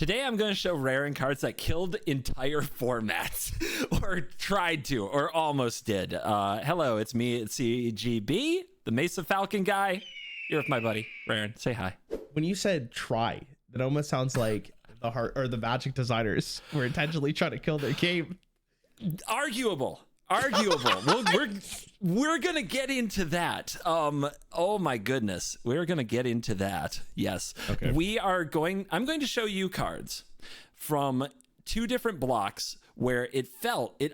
Today I'm going to show Rarran cards that killed entire formats, or tried to, or almost did. Hello, it's me, it's CGB, the Mesa Falcon guy. Here with my buddy, Rarran. Say hi. When you said try, that almost sounds like the heart or the Magic designers were intentionally trying to kill their game. Arguable. We're gonna get into that. Oh my goodness, we're gonna get into that. Yes. Okay. I'm going to show you cards from two different blocks where it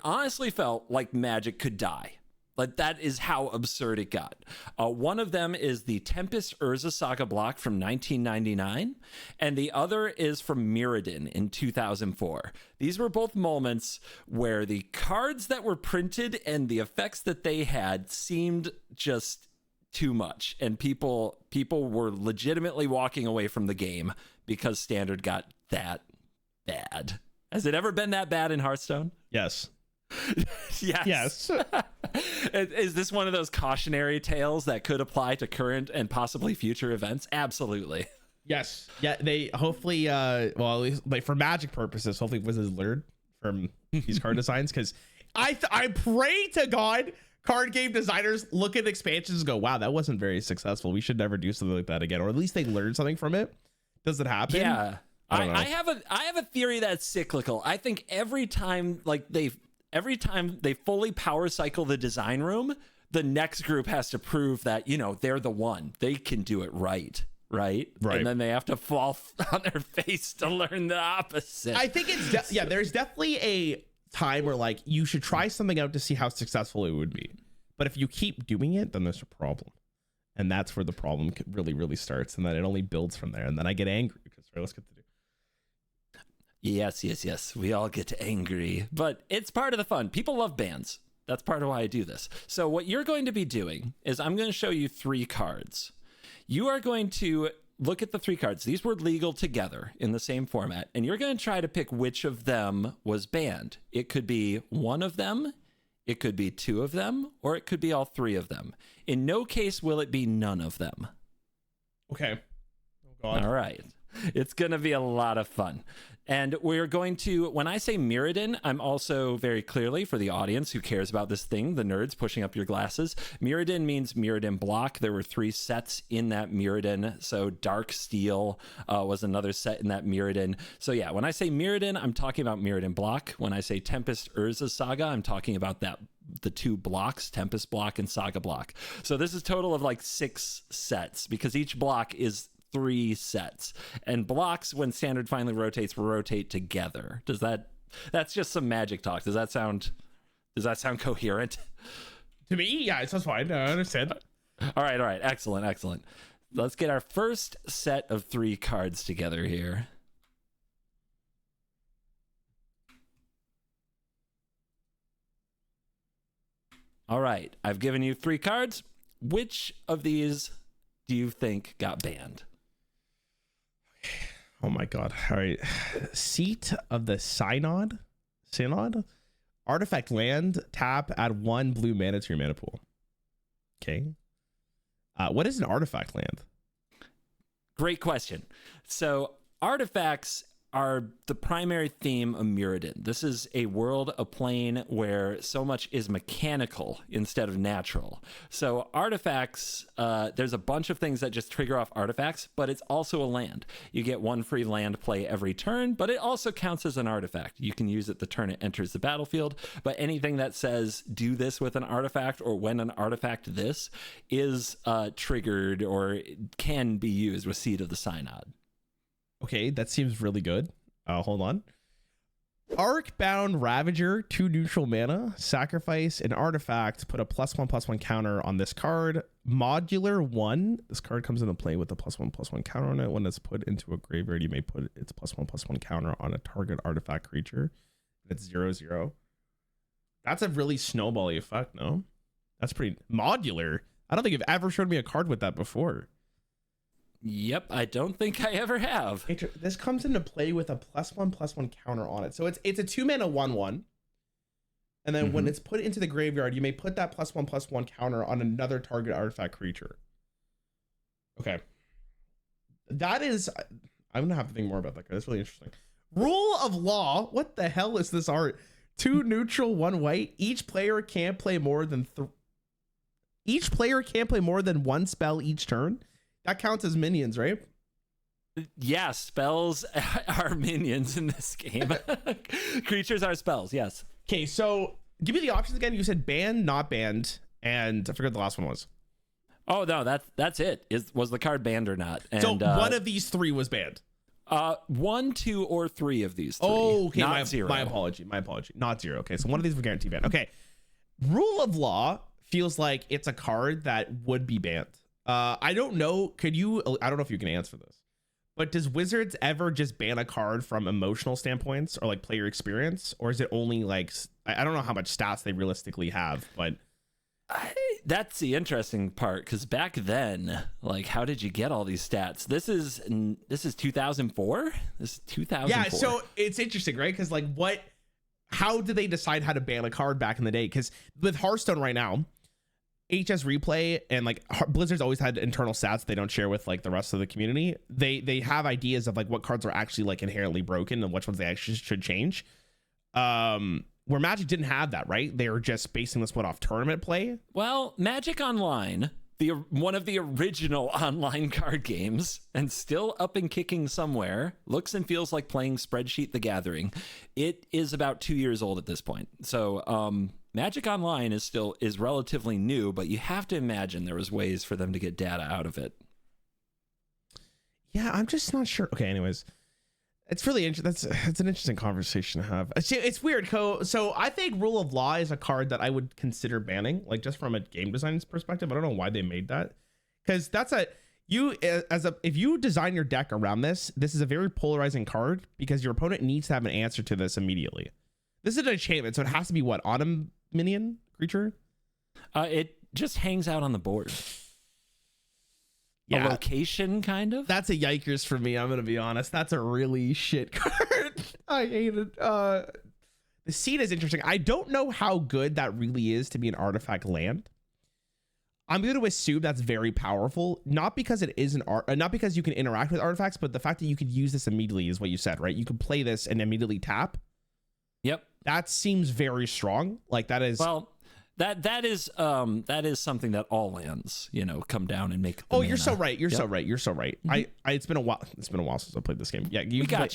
honestly felt like Magic could die. Like, that is how absurd it got. One of them is the Tempest Urza Saga block from 1999, and the other is from Mirridon in 2004. These were both moments where the cards that were printed and the effects that they had seemed just too much, and people were legitimately walking away from the game because Standard got that bad. Has it ever been that bad in Hearthstone? Yes. Yes. Is this one of those cautionary tales that could apply to current and possibly future events? Absolutely. Yes. Yeah. They hopefully, well, at least like for Magic purposes, hopefully Wizards learned from these card designs, because I pray to God card game designers look at expansions and go, wow, that wasn't very successful. We should never do something like that again, or at least they learned something from it. Does it happen? Yeah. I have a theory that's cyclical. I think every time they fully power cycle the design room, the next group has to prove that, they're the one. They can do it right. And then they have to fall on their face to learn the opposite. I think it's there's definitely a time where like you should try something out to see how successful it would be. But if you keep doing it, then there's a problem. And that's where the problem really starts, and then it only builds from there. And then I get angry because let's get to do. Yes. We all get angry, but it's part of the fun. People love bans. That's part of why I do this. So what you're going to be doing is I'm going to show you 3 cards. You are going to look at the 3 cards. These were legal together in the same format, and you're going to try to pick which of them was banned. It could be one of them, it could be 2 of them, or it could be all 3 of them. In no case will it be none of them. Okay. Oh God. All right. It's going to be a lot of fun. And we're going to, when I say Mirridon, I'm also very clearly, for the audience who cares about this thing, the nerds pushing up your glasses, Mirridon means Mirridon block. There were 3 sets in that Mirridon. So Dark Steel was another set in that Mirridon. So yeah, when I say Mirridon, I'm talking about Mirridon block. When I say Tempest Urza Saga, I'm talking about the 2 blocks, Tempest block and Saga block. So this is a total of like 6 sets, because each block is 3 sets, and blocks, when Standard finally rotates, rotate together. That's just some Magic talk. Does that sound coherent To me? Yeah, it sounds fine. I understand. All right. Excellent. Let's get our first set of 3 cards together here. All right, I've given you 3 cards. Which of these do you think got banned? Oh my God. All right. Seat of the Synod? Artifact land, tap, add 1 blue mana to your mana pool. Okay. What is an artifact land? Great question. So artifacts are the primary theme of Mirrodin. This is a world, a plane where so much is mechanical instead of natural. So artifacts, there's a bunch of things that just trigger off artifacts, but it's also a land. You get 1 free land play every turn, but it also counts as an artifact. You can use it the turn it enters the battlefield, but anything that says do this with an artifact, or when an artifact this is triggered or can be used with Seed of the Synod. Okay, that seems really good. Hold on. Arcbound Ravager, 2 neutral mana, sacrifice an artifact, put a +1/+1 counter on this card. Modular 1. This card comes into play with a +1/+1 counter on it. When it's put into a graveyard, you may put its +1/+1 counter on a target artifact creature. It's 0/0. That's a really snowbally effect, no? That's pretty modular. I don't think you've ever showed me a card with that before. Yep, I don't think I ever have. This comes into play with a +1/+1 counter on it. So it's a 2 mana 1/1. And then when it's put into the graveyard, you may put that +1/+1 counter on another target artifact creature. Okay. That is, I'm gonna have to think more about that card. That's really interesting. Rule of law. What the hell is this art? 2 neutral, 1 white. Each player can't play more than one spell each turn. That counts as minions, right? Yeah, spells are minions in this game. Creatures are spells, yes. Okay, so give me the options again. You said banned, not banned, and I forgot the last one was. Oh no, that's it. Was the card banned or not? And, so one of these 3 was banned. 1, 2, or 3 of these 3. Oh, okay. Not 0. My apology. Not 0. Okay, so one of these was guaranteed banned. Okay. Rule of law feels like it's a card that would be banned. I don't know. I don't know if you can answer this, but does Wizards ever just ban a card from emotional standpoints or like player experience? Or is it only like, I don't know how much stats they realistically have, but that's the interesting part, because back then, like, how did you get all these stats? This is 2004. This is 2004. Yeah, so it's interesting, right? Because like, how did they decide how to ban a card back in the day? Because with Hearthstone right now, HS Replay and like Blizzard's always had internal stats they don't share with like the rest of the community. They have ideas of like what cards are actually like inherently broken and which ones they actually should change. Where Magic didn't have that, right? They were just basing this one off tournament play. Well, Magic Online, one of the original online card games, and still up and kicking somewhere, looks and feels like playing Spreadsheet the Gathering. It is about 2 years old at this point. So Magic Online is relatively new, but you have to imagine there was ways for them to get data out of it. Yeah, I'm just not sure. Okay, anyways. It's really interesting. It's an interesting conversation to have. It's weird. So I think Rule of Law is a card that I would consider banning, like just from a game design perspective. I don't know why they made that, because if you design your deck around this is a very polarizing card because your opponent needs to have an answer to this immediately. This is an enchantment, so it has to be what, autumn minion creature? It just hangs out on the board. Yeah. A location, kind of. That's a yikers for me. I'm gonna be honest. That's a really shit card. I hate it. The seed is interesting. I don't know how good that really is to be an artifact land. I'm going to assume that's very powerful, not because it is not because you can interact with artifacts, but the fact that you could use this immediately is what you said, right? You can play this and immediately tap. Yep. That seems very strong. Like that is that is something that all lands, come down and make. Oh, you're so right. You're so right. Mm-hmm. It's been a while. It's been a while since I played this game. Yeah, you can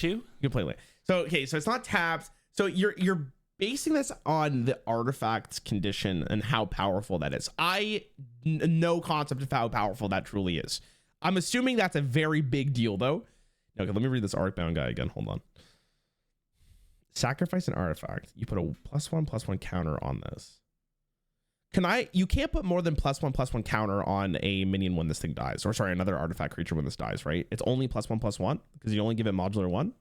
play late. So so it's not tapped. So you're basing this on the artifact condition and how powerful that is. No concept of how powerful that truly is. I'm assuming that's a very big deal though. Okay, let me read this Arcbound guy again. Hold on. Sacrifice an artifact. You put a +1/+1 counter on this. You can't put more than +1/+1 counter on a minion when this thing dies, or sorry, another artifact creature when this dies, right? It's only +1/+1 because you only give it modular 1.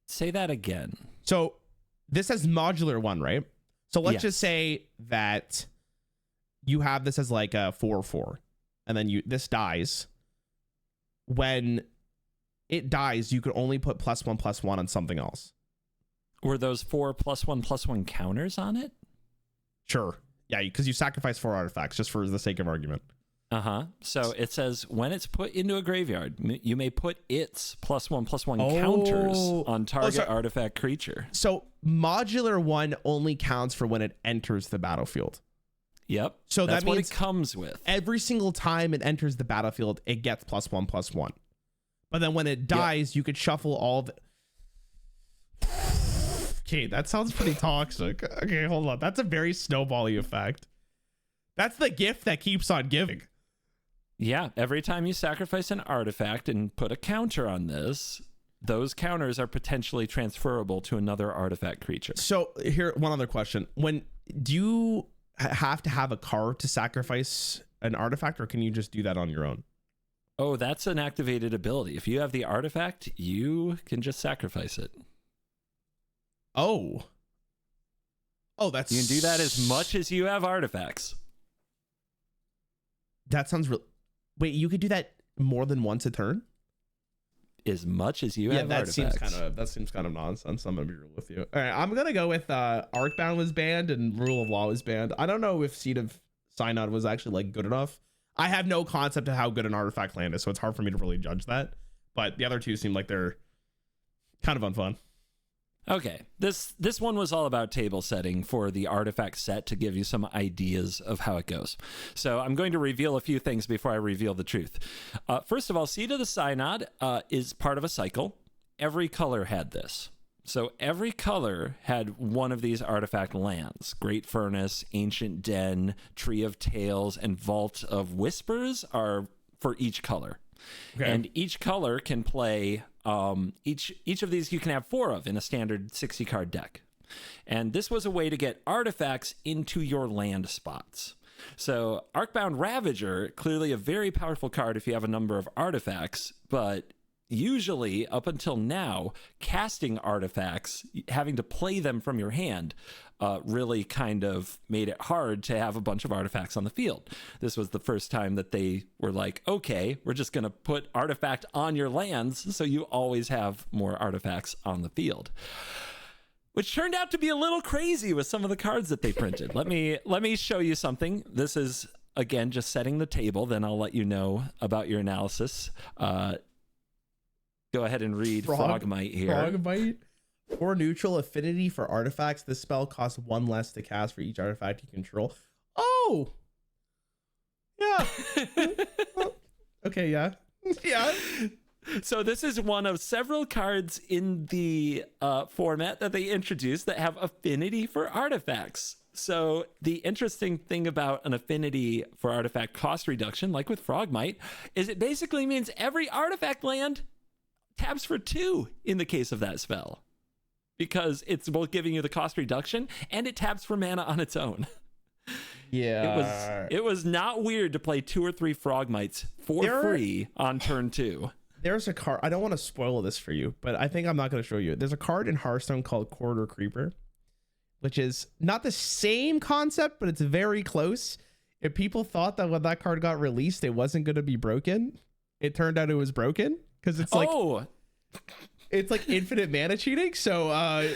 Say that again. So this has modular 1, right? So let's just say that you have this as like a 4/4, and then this dies. When it dies, you could only put +1/+1 on something else. Were those 4 +1/+1 counters on it? Sure. Yeah, because you sacrifice 4 artifacts just for the sake of argument. So it says when it's put into a graveyard, you may put its +1/+1 counters on target artifact creature. So modular 1 only counts for when it enters the battlefield. Yep. So that's that means what it comes with. Every single time it enters the battlefield, it gets +1/+1. But then when it dies, you could shuffle all the. Okay, that sounds pretty toxic. Okay, hold on. That's a very snowball-y effect. That's the gift that keeps on giving. Yeah, every time you sacrifice an artifact and put a counter on this, those counters are potentially transferable to another artifact creature. So here, one other question. Do you have to have a card to sacrifice an artifact, or can you just do that on your own? Oh, that's an activated ability. If you have the artifact, you can just sacrifice it. Oh, that's... You can do that as much as you have artifacts. That sounds real. Wait, you could do that more than once a turn? As much as you have artifacts. That seems kind of nonsense. I'm gonna be real with you. All right, I'm gonna go with Arcbound was banned and Rule of Law was banned. I don't know if Seed of Synod was actually like good enough. I have no concept of how good an artifact land is, so it's hard for me to really judge that. but the other two seem like they're kind of unfun. Okay, this one was all about table setting for the artifact set to give you some ideas of how it goes. So I'm going to reveal a few things before I reveal the truth. First of all, Seed of the Synod is part of a cycle. Every color had this. So every color had one of these artifact lands. Great Furnace, Ancient Den, Tree of Tales, and Vault of Whispers are for each color. Okay. And each color can play, each of these you can have 4 of in a standard 60 card deck. And this was a way to get artifacts into your land spots. So Arcbound Ravager, clearly a very powerful card if you have a number of artifacts, but usually up until now, casting artifacts, having to play them from your hand, really kind of made it hard to have a bunch of artifacts on the field. This was the first time that they were like, okay, we're just going to put artifact on your lands so you always have more artifacts on the field. Which turned out to be a little crazy with some of the cards that they printed. Let me show you something. This is, again, just setting the table, then I'll let you know about your analysis. Go ahead and read Frogmite here. Frogmite. 4 neutral affinity for artifacts. This spell costs 1 less to cast for each artifact you control. Oh! Yeah. Okay, yeah. Yeah. So this is one of several cards in the format that they introduced that have affinity for artifacts. So the interesting thing about an affinity for artifact cost reduction, like with Frogmite, is it basically means every artifact land taps for 2 in the case of that spell, because it's both giving you the cost reduction and it taps for mana on its own. Yeah, it was not weird to play 2 or 3 Frogmites for free on turn 2. There's a card, I don't want to spoil this for you, but I think I'm not going to show you. There's a card in Hearthstone called Corridor Creeper, which is not the same concept, but it's very close. If people thought that when that card got released, it wasn't going to be broken, it turned out it was broken. Because it's like, it's like infinite mana cheating. So,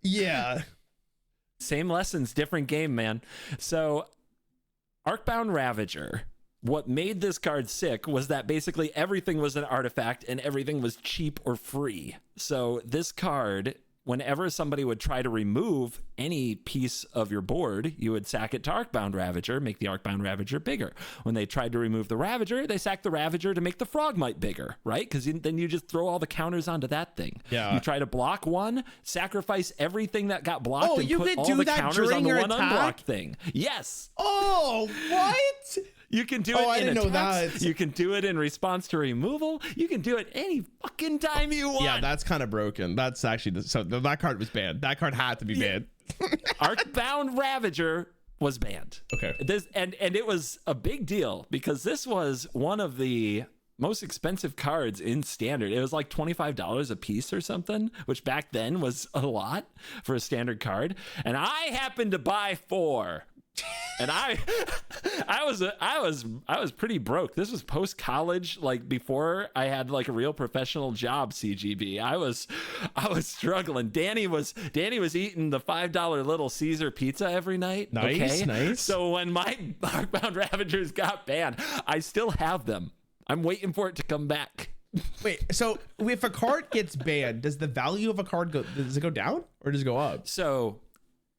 yeah. Same lessons, different game, man. So, Arcbound Ravager, what made this card sick was that basically everything was an artifact and everything was cheap or free. So, this card, whenever somebody would try to remove any piece of your board, you would sack it to Arcbound Ravager, make the Arcbound Ravager bigger. When they tried to remove the Ravager, they sacked the Ravager to make the Frogmite bigger, right? Because then you just throw all the counters onto that thing. Yeah. You try to block one, sacrifice everything that got blocked, and put all the counters on the one unblocked thing. Yes. Oh, what? You can do it in attacks. You can do it in response to removal. You can do it any fucking time you want. Yeah, that's kind of broken. That's actually that card was banned. That card had to be banned. Arcbound Ravager was banned. Okay. And it was a big deal because this was one of the most expensive cards in standard. It was like $25 a piece or something, which back then was a lot for a standard card. And I happened to buy 4. And I was pretty broke. This was post college, like before I had like a real professional job. CGB. I was struggling. Danny was eating the $5 Little Caesar pizza every night. Nice, nice. So when my Arcbound Ravagers got banned, I still have them. I'm waiting for it to come back. Wait, so if a card gets banned, does the value of a card does it go down or does it go up? So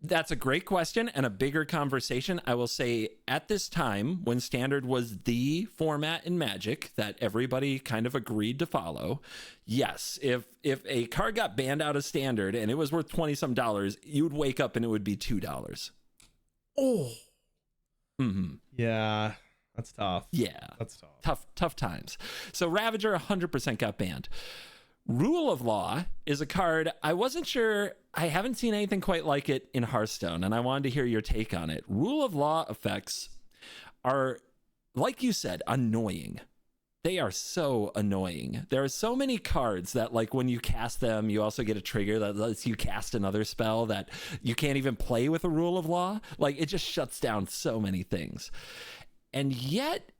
that's a great question and a bigger conversation. I will say at this time, when Standard was the format in Magic that everybody kind of agreed to follow, yes, if a card got banned out of Standard and it was worth $20-some, you would wake up and it would be $2. Oh. Mm-hmm. Yeah, that's tough. Yeah. That's tough. Tough times. So Ravager 100% got banned. Rule of Law is a card I wasn't sure. I haven't seen anything quite like it in Hearthstone, and I wanted to hear your take on it. Rule of Law effects are, like you said, annoying. They are so annoying. There are so many cards that, like, when you cast them, you also get a trigger that lets you cast another spell that you can't even play with a Rule of Law. Like, it just shuts down so many things. And yet,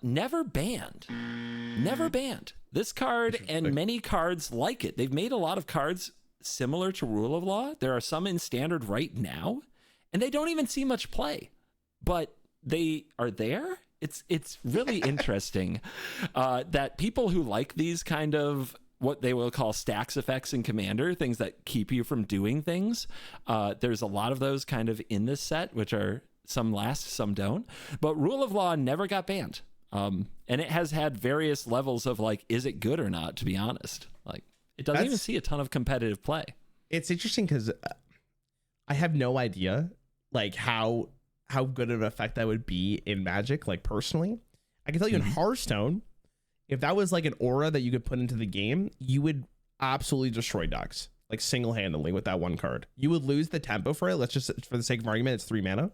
never banned. Never banned. This card and many cards like it. They've made a lot of cards similar to Rule of Law. There are some in Standard right now, and they don't even see much play. But they are there, it's really interesting that people who like these kind of what they will call stacks effects in Commander, things that keep you from doing things. There's a lot of those kind of in this set, which are some last, some don't. But Rule of Law never got banned. And it has had various levels of like, is it good or not, to be honest? Like, it doesn't even see a ton of competitive play. It's interesting because I have no idea like how good of an effect that would be in Magic, like personally. I can tell you in Hearthstone, if that was like an aura that you could put into the game, you would absolutely destroy decks, like single-handedly with that one card. You would lose the tempo for it. Let's just, for the sake of argument, it's 3 mana.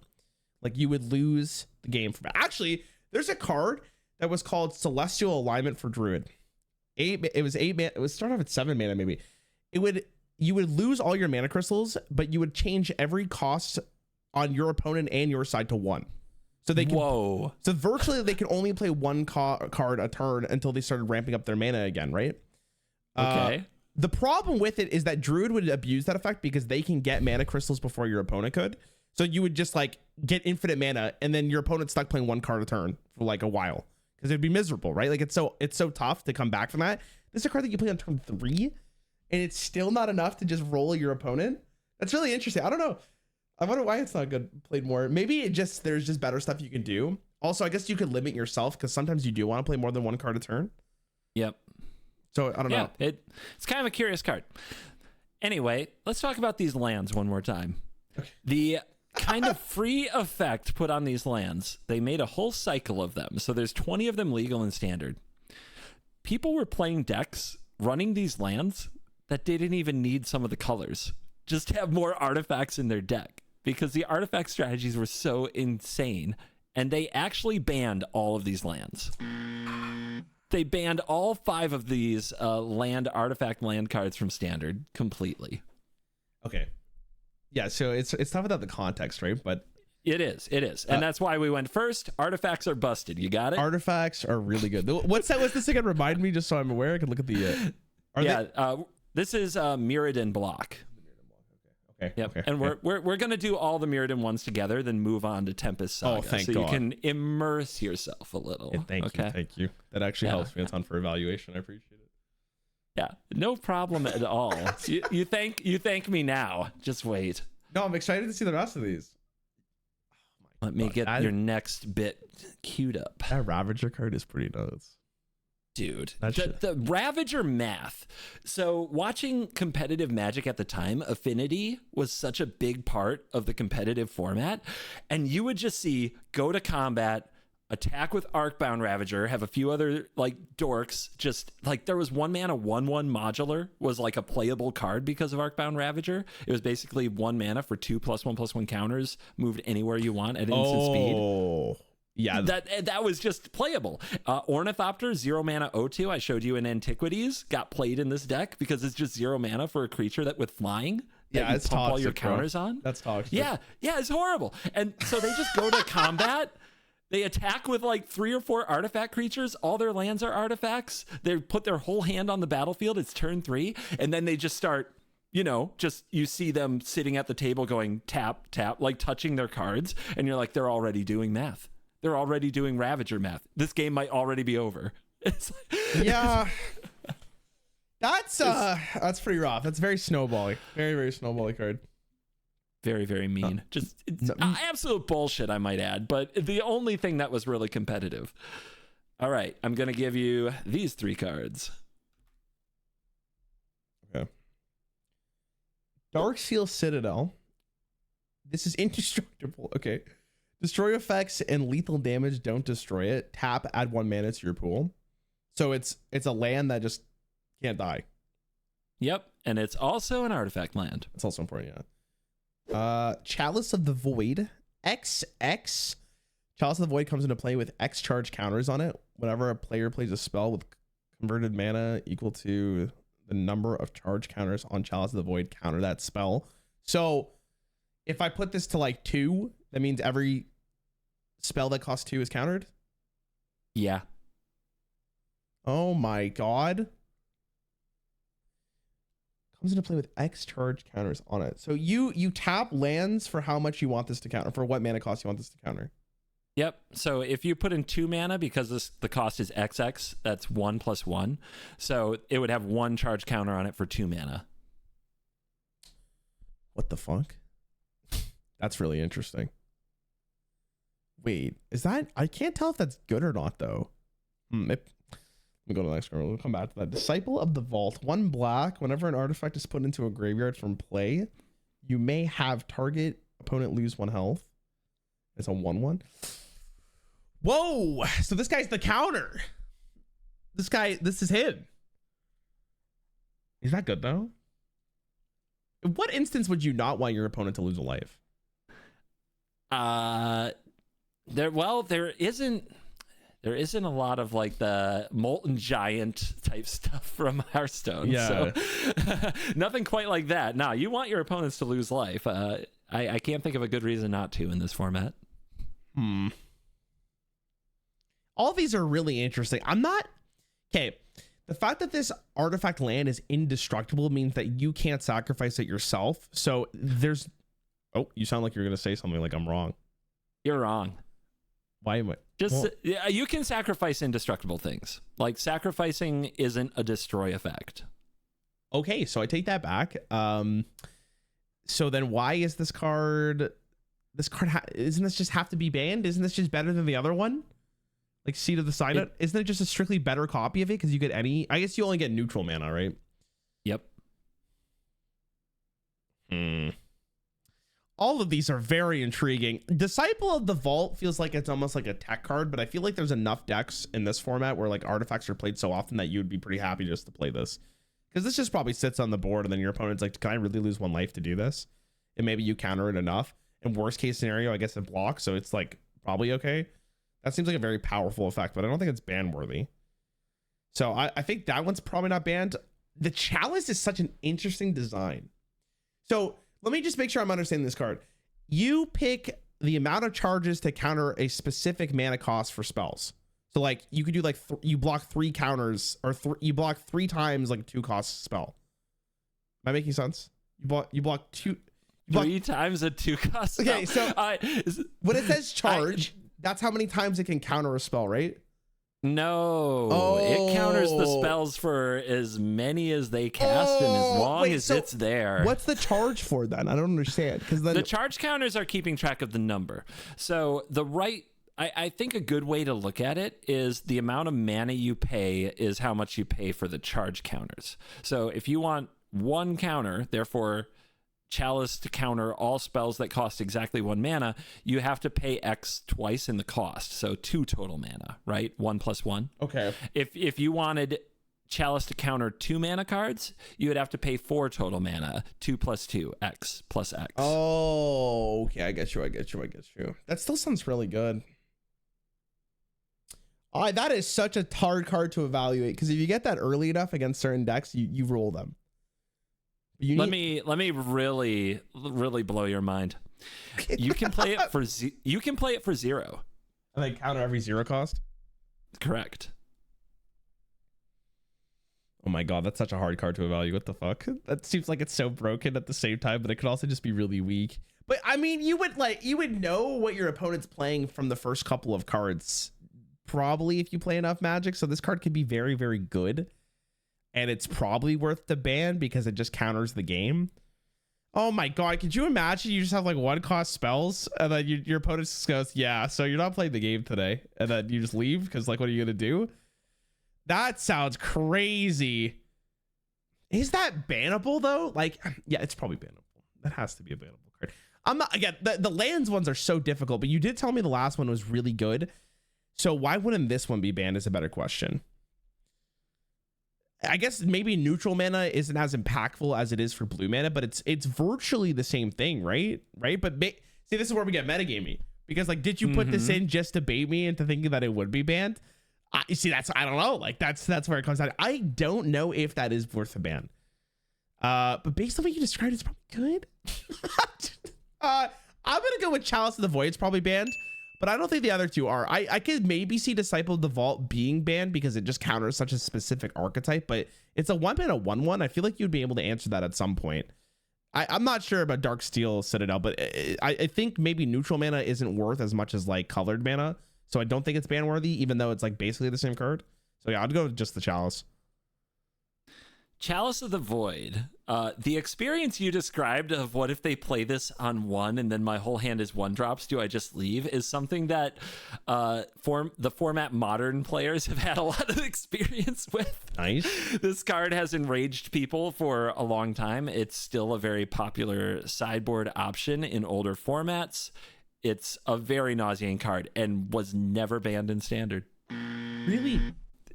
Like you would lose the game for that. Actually, there's a card that was called Celestial Alignment for Druid. It was 8 mana. It would start off at 7 mana, maybe. You would lose all your mana crystals, but you would change every cost on your opponent and your side to 1. So they can, so virtually they can only play 1 card a turn until they started ramping up their mana again, right? Okay. The problem with it is that Druid would abuse that effect because they can get mana crystals before your opponent could. So you would just like get infinite mana, and then your opponent's stuck playing 1 card a turn for like a while because it'd be miserable, right? Like it's so tough to come back from that. This is a card that you play on turn 3, and it's still not enough to just roll your opponent. That's really interesting. I don't know. I wonder why it's not good played more. Maybe there's just better stuff you can do. Also, I guess you could limit yourself because sometimes you do want to play more than 1 card a turn. Yep. So I don't know. It's kind of a curious card. Anyway, let's talk about these lands one more time. Okay. The kind of free effect put on these lands, they made a whole cycle of them. So there's 20 of them legal and standard. People were playing decks running these lands that didn't even need some of the colors. Just have more artifacts in their deck because the artifact strategies were so insane, and they actually banned all of these lands. They banned all 5 of these artifact land cards from standard completely. Okay. Yeah, so it's tough without the context, right? But it is. And that's why we went first. Artifacts are busted. You got it? Artifacts are really good. What's this again? Remind me just so I'm aware. I can look at the... this is Mirridon block. Okay. Yep. And we're gonna do all the Mirrodin ones together, then move on to Tempest Saga. Oh, thank God. You can immerse yourself a little. Yeah, thank you. That actually helps me a ton for evaluation. I appreciate it. Yeah, no problem at all. you thank me now. Just wait. No, I'm excited to see the rest of these. Oh Let me get your next bit queued up. That Ravager card is pretty nuts. Dude, the Ravager math. So watching competitive Magic at the time, affinity was such a big part of the competitive format. And you would just see go to combat, attack with Arcbound Ravager, have a few other like dorks. Just like there was 1-mana 1/1 modular was like a playable card because of Arcbound Ravager. It was basically 1 mana for 2+1/+1 counters moved anywhere you want at instant speed. Yeah, that was just playable. Ornithopter 0 mana O2 I showed you in Antiquities got played in this deck because it's just 0 mana for a creature that with flying. Yeah, it's pump toxic, all your counters on. That's toxic. Yeah, it's horrible. And so they just go to combat. They attack with like 3 or 4 artifact creatures. All their lands are artifacts. They put their whole hand on the battlefield. It's turn 3, and then they just start. You see them sitting at the table going tap tap, like touching their cards, and you're like, they're already doing math. They're already doing Ravager math. This game might already be over. Yeah. That's pretty rough. That's very snowbally. Very, very snowbally card. Very, very mean. Absolute bullshit, I might add. But the only thing that was really competitive. All right. I'm going to give you these 3 cards. Okay. Darksteel Citadel. This is indestructible. Okay. Destroy effects and lethal damage don't destroy it. Tap, add 1 mana to your pool. So it's a land that just can't die. Yep, and it's also an artifact land. It's also important, yeah. Chalice of the Void. XX. Chalice of the Void comes into play with X charge counters on it. Whenever a player plays a spell with converted mana equal to the number of charge counters on Chalice of the Void, counter that spell. So if I put this to like 2, that means every spell that costs 2 is countered? Yeah. Oh my God. Comes into play with X charge counters on it. So you tap lands for how much you want this to counter, for what mana cost you want this to counter. Yep. So if you put in 2 mana, because the cost is XX, that's 1+1. So it would have 1 charge counter on it for 2 mana. What the fuck? That's really interesting. Wait, is that? I can't tell if that's good or not though. Let me go to the next card. We'll come back to that. Disciple of the Vault. 1 black. Whenever an artifact is put into a graveyard from play, you may have target opponent lose 1 health. It's a 1/1. Whoa! So this guy's the counter. This is him. Is that good though? In what instance would you not want your opponent to lose a life? There isn't a lot of like the Molten Giant type stuff from Hearthstone. Yeah. So nothing quite like that. No, you want your opponents to lose life. I can't think of a good reason not to in this format. All these are really interesting. Okay. The fact that this artifact land is indestructible means that you can't sacrifice it yourself. So there's... Oh, you sound like you're going to say something like I'm wrong. You're wrong. Why am I? Yeah, you can sacrifice indestructible things. Like sacrificing isn't a destroy effect. Okay, so I take that back. So then why is this card... Isn't this just have to be banned? Isn't this just better than the other one? Like Seed of the Synod? Isn't it just a strictly better copy of it? Because you get any... I guess you only get neutral mana, right? Yep. All of these are very intriguing. Disciple of the Vault feels like it's almost like a tech card, but I feel like there's enough decks in this format where like artifacts are played so often that you would be pretty happy just to play this. Because this just probably sits on the board and then your opponent's like, can I really lose 1 life to do this? And maybe you counter it enough. In worst case scenario, I guess it blocks, so it's like probably okay. That seems like a very powerful effect, but I don't think it's ban worthy. So I think that one's probably not banned. The Chalice is such an interesting design. So let me just make sure I'm understanding this card. You pick the amount of charges to counter a specific mana cost for spells. So like you could do like you block 3 counters or you block 3 times like a 2 cost spell. Am I making sense? You block 2 3 times a 2 cost spell. Okay, so when it says charge, that's how many times it can counter a spell, right? No, it counters the spells for as many as they cast and as long as it's there. What's the charge for then? I don't understand. Because the charge counters are keeping track of the number. So I think a good way to look at it is the amount of mana you pay is how much you pay for the charge counters. So if you want 1 counter, therefore Chalice to counter all spells that cost exactly 1 mana, you have to pay X twice in the cost. So 2 total mana, right? 1+1. Okay. If you wanted Chalice to counter 2 mana cards, you would have to pay 4 total mana. 2 + 2, X + X. Oh, okay. I get you. That still sounds really good. That is such a hard card to evaluate because if you get that early enough against certain decks, you roll them. Let me really blow your mind. You can play it for 0. And they counter every 0 cost? Correct. Oh my god, that's such a hard card to evaluate. What the fuck? That seems like it's so broken at the same time, but it could also just be really weak. But I mean, you would know what your opponent's playing from the first couple of cards, probably if you play enough Magic. So this card could be very, very good. And it's probably worth the ban because it just counters the game. Oh my god, could you imagine you just have like 1 cost spells and then your opponent just goes, yeah, so you're not playing the game today. And then you just leave because like, what are you going to do? That sounds crazy. Is that bannable though? Like, yeah, it's probably bannable. That has to be a bannable card. I'm not, again, the lands ones are so difficult, but you did tell me the last one was really good. So why wouldn't this one be banned is a better question. I guess maybe neutral mana isn't as impactful as it is for blue mana, but it's virtually the same thing, right? But see, this is where we get metagamey because like, did you put this in just to bait me into thinking that it would be banned? You see, I don't know. Like that's where it comes down. I don't know if that is worth a ban. But based on what you described, it's probably good. I'm gonna go with Chalice of the Void. It's probably banned. But I don't think the other 2 are. I could maybe see Disciple of the Vault being banned because it just counters such a specific archetype, but it's a 1 mana 1/1. I feel like you'd be able to answer that at some point. I'm not sure about Darksteel Citadel, but I think maybe neutral mana isn't worth as much as like colored mana. So I don't think it's ban worthy, even though it's like basically the same card. So yeah, I'd go with just the Chalice. Chalice of the Void. The experience you described of what if they play this on one and then my whole hand is 1-drops, do I just leave, is something that the format modern players have had a lot of experience with. Nice. This card has enraged people for a long time. It's still a very popular sideboard option in older formats. It's a very nauseating card and was never banned in Standard. Really?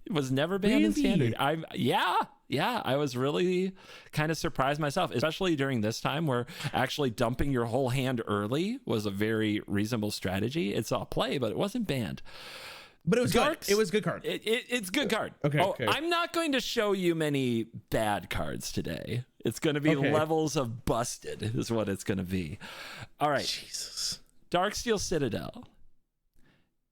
It was never banned in Standard. Yeah, I was really kind of surprised myself, especially during this time where actually dumping your whole hand early was a very reasonable strategy. It saw play, but it wasn't banned. But it was Darks, good. It was a good card. It's a good card. Okay, Oh, okay. I'm not going to show you many bad cards today. It's going to be levels of busted is what it's going to be. All right. Jesus. Darksteel Citadel.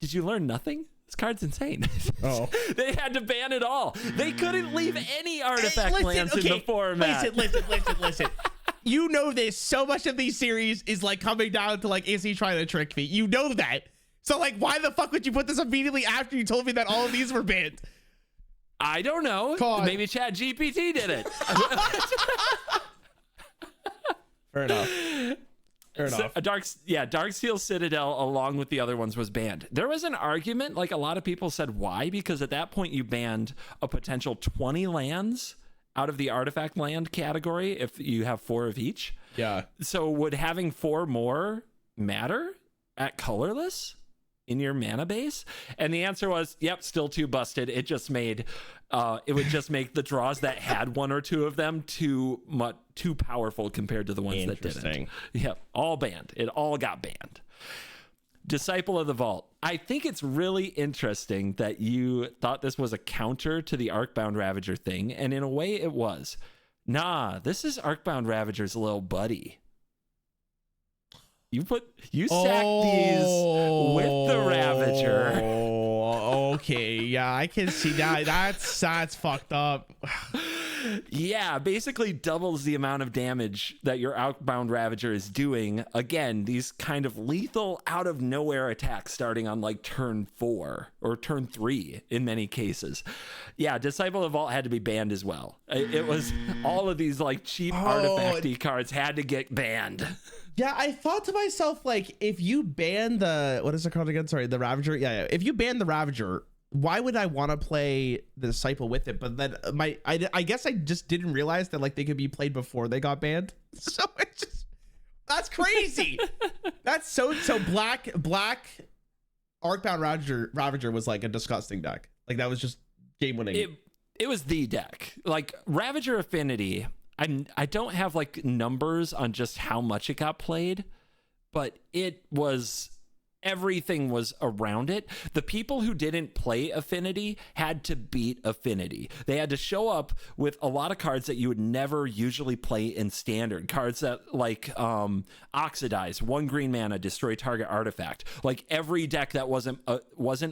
Did you learn nothing? This card's insane. Oh. They had to ban it all. They couldn't leave any artifact lands in the format. Listen. You know this. So much of these series is like coming down to like, is he trying to trick me? You know that. So like, why the fuck would you put this immediately after you told me that all of these were banned? I don't know. God. Maybe ChatGPT did it. Fair enough. So, Darksteel Citadel, along with the other ones, was banned. There was an argument, like a lot of people said, why? Because at that point you banned a potential 20 lands out of the artifact land category if you have 4 of each. Yeah. So would having 4 more matter at colorless in your mana base? And the answer was, yep, still too busted. It just made it would just make the draws that had 1 or 2 of them too powerful compared to the ones that didn't. Yep, all banned. It all got banned. Disciple of the Vault. I think it's really interesting that you thought this was a counter to the Arcbound Ravager thing, and in a way it was. Nah, this is Arcbound Ravager's little buddy. You stacked these with the Ravager. Oh, okay. Yeah, I can see that. That's fucked up. Yeah, basically doubles the amount of damage that your Outbound Ravager is doing. Again, these kind of lethal out of nowhere attacks starting on like turn 4 or turn 3 in many cases. Yeah, Disciple of the Vault had to be banned as well. It was all of these like cheap artifact-y cards had to get banned. Yeah, I thought to myself, like, if you ban the, what is it called again? Sorry, the Ravager. Yeah. If you ban the Ravager, why would I want to play the Disciple with it? But then I guess I just didn't realize that like they could be played before they got banned. So it's just, that's crazy. That's so black Arcbound Ravager was like a disgusting deck. Like that was just game winning. It was the deck. Like Ravager Affinity, I don't have like numbers on just how much it got played, but everything was around it. The people who didn't play Affinity had to beat Affinity. They had to show up with a lot of cards that you would never usually play in Standard. Cards that like Oxidize, 1 green mana, destroy target artifact. Like every deck that wasn't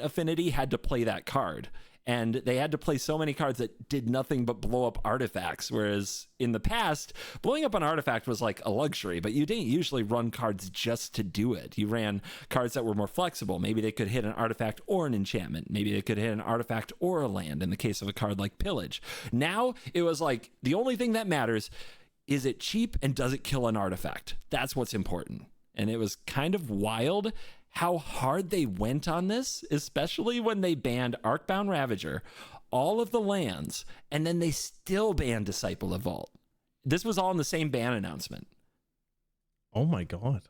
Affinity had to play that card. And they had to play so many cards that did nothing but blow up artifacts. Whereas in the past, blowing up an artifact was like a luxury, but you didn't usually run cards just to do it. You ran cards that were more flexible. Maybe they could hit an artifact or an enchantment. Maybe they could hit an artifact or a land in the case of a card like Pillage. Now it was like the only thing that matters is it cheap and does it kill an artifact? That's what's important. And it was kind of wild how hard they went on this, especially when they banned Arcbound Ravager, all of the lands, and then they still banned Disciple of Vault. This was all in the same ban announcement. Oh my God.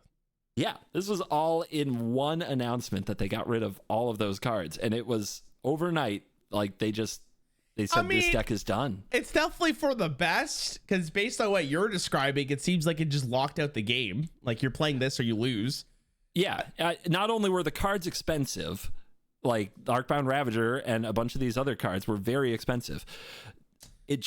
Yeah, this was all in one announcement that they got rid of all of those cards, and it was overnight. Like they said, this deck is done. It's definitely for the best, because based on what you're describing, it seems like it just locked out the game. Like you're playing this or you lose. Yeah, not only were the cards expensive, like Arcbound Ravager and a bunch of these other cards were very expensive. It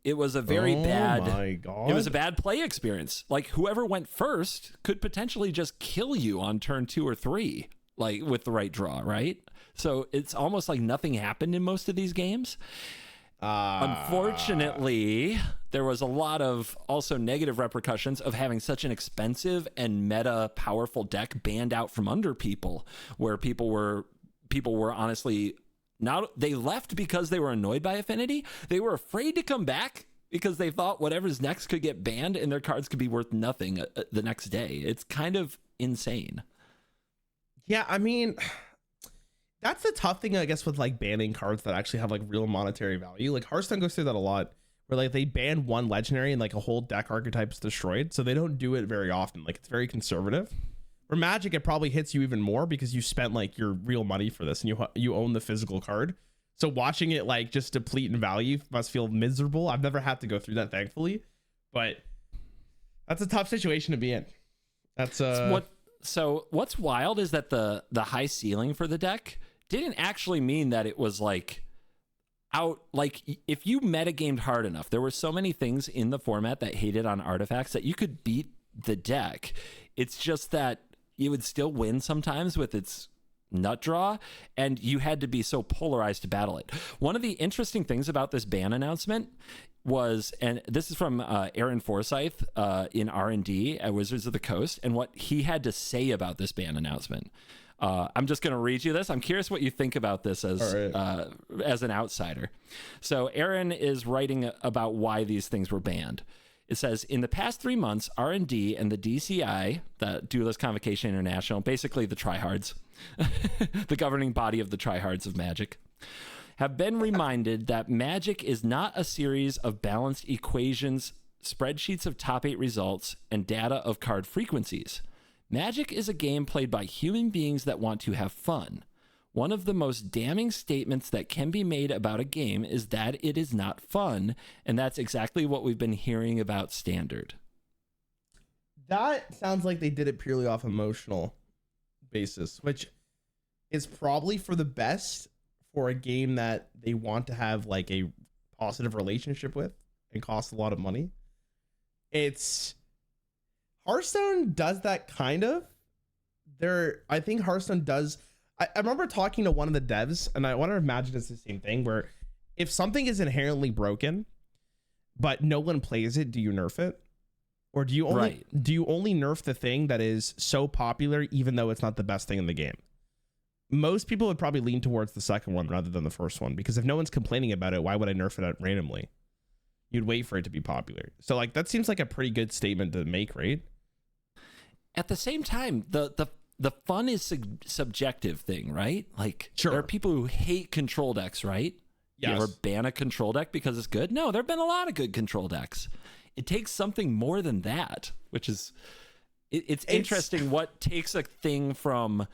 was a very bad. Oh my God. It was a bad play experience. Like whoever went first could potentially just kill you on turn 2 or 3, like with the right draw, right? So it's almost like nothing happened in most of these games. Unfortunately, there was a lot of also negative repercussions of having such an expensive and meta powerful deck banned out from under people, where people were honestly not, they left because they were annoyed by Affinity. They were afraid to come back because they thought whatever's next could get banned and their cards could be worth nothing the next day. It's kind of insane. Yeah, I mean, that's the tough thing, I guess, with like banning cards that actually have like real monetary value. Like Hearthstone goes through that a lot, where like they ban one legendary and like a whole deck archetype's destroyed. So they don't do it very often. Like it's very conservative. Where Magic, it probably hits you even more because you spent like your real money for this and you own the physical card. So watching it like just deplete in value must feel miserable. I've never had to go through that, thankfully, but that's a tough situation to be in. That's So what's wild is that the high ceiling for the deck didn't actually mean that it was like out, like if you metagamed hard enough, there were so many things in the format that hated on artifacts that you could beat the deck. It's just that you would still win sometimes with its nut draw, and you had to be so polarized to battle it. One of the interesting things about this ban announcement was, and this is from Aaron Forsyth in R&D at Wizards of the Coast, and what he had to say about this ban announcement. I'm just going to read you this. I'm curious what you think about this as an outsider. So Aaron is writing about why these things were banned. It says, in the past 3 months, R&D and the DCI, the Duelist Convocation International, basically the tryhards, the governing body of the tryhards of Magic, have been reminded that Magic is not a series of balanced equations, spreadsheets of top 8 results, and data of card frequencies. Magic is a game played by human beings that want to have fun. One of the most damning statements that can be made about a game is that it is not fun, and that's exactly what we've been hearing about Standard. That sounds like they did it purely off emotional basis, which is probably for the best for a game that they want to have like a positive relationship with and costs a lot of money. It's Hearthstone does that kind of. I think Hearthstone does. I remember talking to one of the devs, and I wonder if Magic does the same thing, where if something is inherently broken, but no one plays it, do you nerf it? Or do you only nerf the thing that is so popular, even though it's not the best thing in the game? Most people would probably lean towards the second one rather than the first one, because if no one's complaining about it, why would I nerf it randomly? You'd wait for it to be popular. So like that seems like a pretty good statement to make, right? At the same time, the fun is subjective thing, right? Like sure. There are people who hate control decks, right? Yes. You ever ban a control deck because it's good? No, there have been a lot of good control decks. It takes something more than that, which is it's interesting what takes a thing from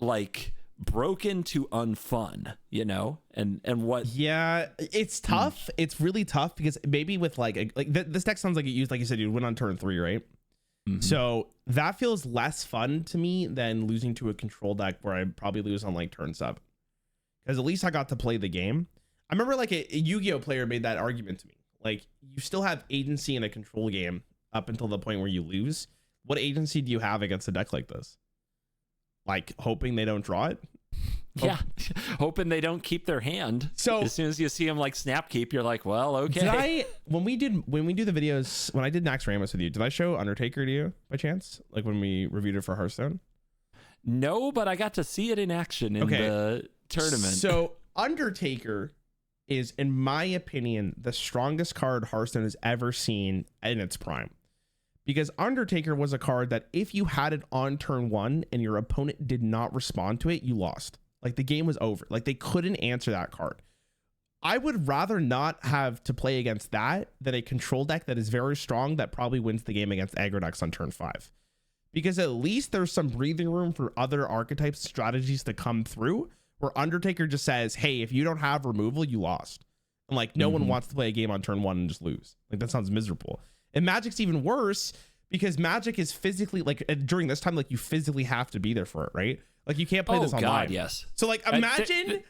like broken to unfun, you know, and what. Yeah, it's tough. It's really tough because maybe with this deck sounds like it used, like you said, you win on turn 3, right? Mm-hmm. So that feels less fun to me than losing to a control deck where I probably lose on like turn 7, because at least I got to play the game. I remember like a Yu-Gi-Oh player made that argument to me. Like, you still have agency in a control game up until the point where you lose. What agency do you have against a deck like this? Like, hoping they don't draw it? Yeah, hoping they don't keep their hand. So as soon as you see them like snap keep, you're like, well, okay. When we do the videos, when I did Nax Ramos with you, did I show Undertaker to you by chance? Like when we reviewed it for Hearthstone? No, but I got to see it in action in the tournament. So Undertaker is, in my opinion, the strongest card Hearthstone has ever seen in its prime. Because Undertaker was a card that if you had it on turn 1 and your opponent did not respond to it, you lost. Like the game was over. Like they couldn't answer that card. I would rather not have to play against that than a control deck that is very strong that probably wins the game against aggro decks on turn 5. Because at least there's some breathing room for other archetypes strategies to come through, where Undertaker just says, hey, if you don't have removal, you lost. And like no one wants to play a game on turn 1 and just lose. Like that sounds miserable. And Magic's even worse because Magic is physically, like during this time, like you physically have to be there for it, right? Like you can't play this online. God, yes. So like imagine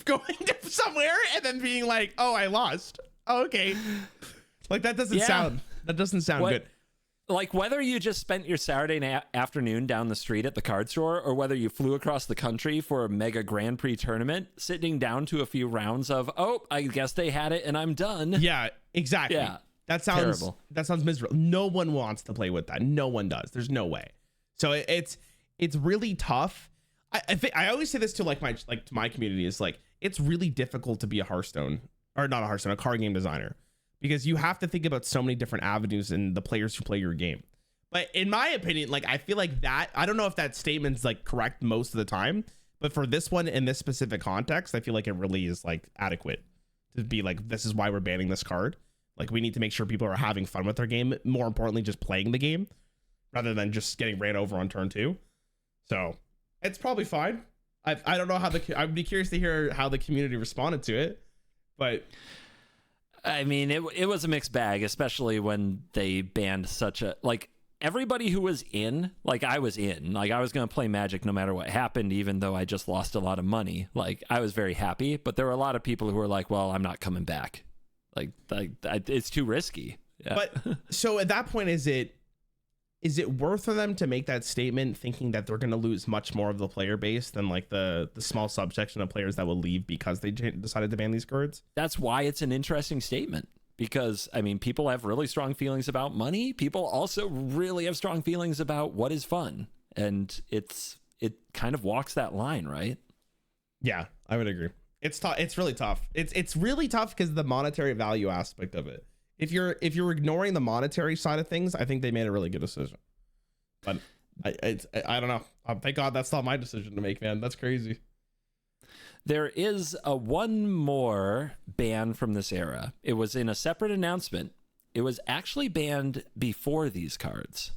going to somewhere and then being like, oh, I lost. Oh, okay. Like that doesn't sound good. Like whether you just spent your Saturday afternoon down the street at the card store or whether you flew across the country for a mega Grand Prix tournament, sitting down to a few rounds of, oh, I guess they had it and I'm done. Yeah, exactly. Yeah, that sounds terrible. That sounds miserable. No one wants to play with that. No one does. There's no way. So it's really tough. I think I always say this to to my community is like, it's really difficult to be a card game designer, because you have to think about so many different avenues and the players who play your game. But in my opinion, like, I feel like that, I don't know if that statement's like correct most of the time, but for this one in this specific context, I feel like it really is like adequate to be like, this is why we're banning this card. Like, we need to make sure people are having fun with their game. More importantly, just playing the game rather than just getting ran over on turn 2. So it's probably fine. I don't know how I'd be curious to hear how the community responded to it, but I mean, it was a mixed bag, especially when they banned such a, like, everybody who was in, like, I was in, like, I was going to play Magic no matter what happened, even though I just lost a lot of money. Like, I was very happy, but there were a lot of people who were like, well, I'm not coming back. Like it's too risky. Yeah. But so at that point, is it worth for them to make that statement thinking that they're going to lose much more of the player base than like the small subsection of players that will leave because they decided to ban these cards? That's why it's an interesting statement, because I mean, people have really strong feelings about money. People also really have strong feelings about what is fun, and it kind of walks that line, right? Yeah, I would agree. It's tough. It's really tough. It's really tough because the monetary value aspect of it. If you're ignoring the monetary side of things, I think they made a really good decision. But I don't know. Thank God that's not my decision to make, man. That's crazy. There is one more ban from this era. It was in a separate announcement. It was actually banned before these cards.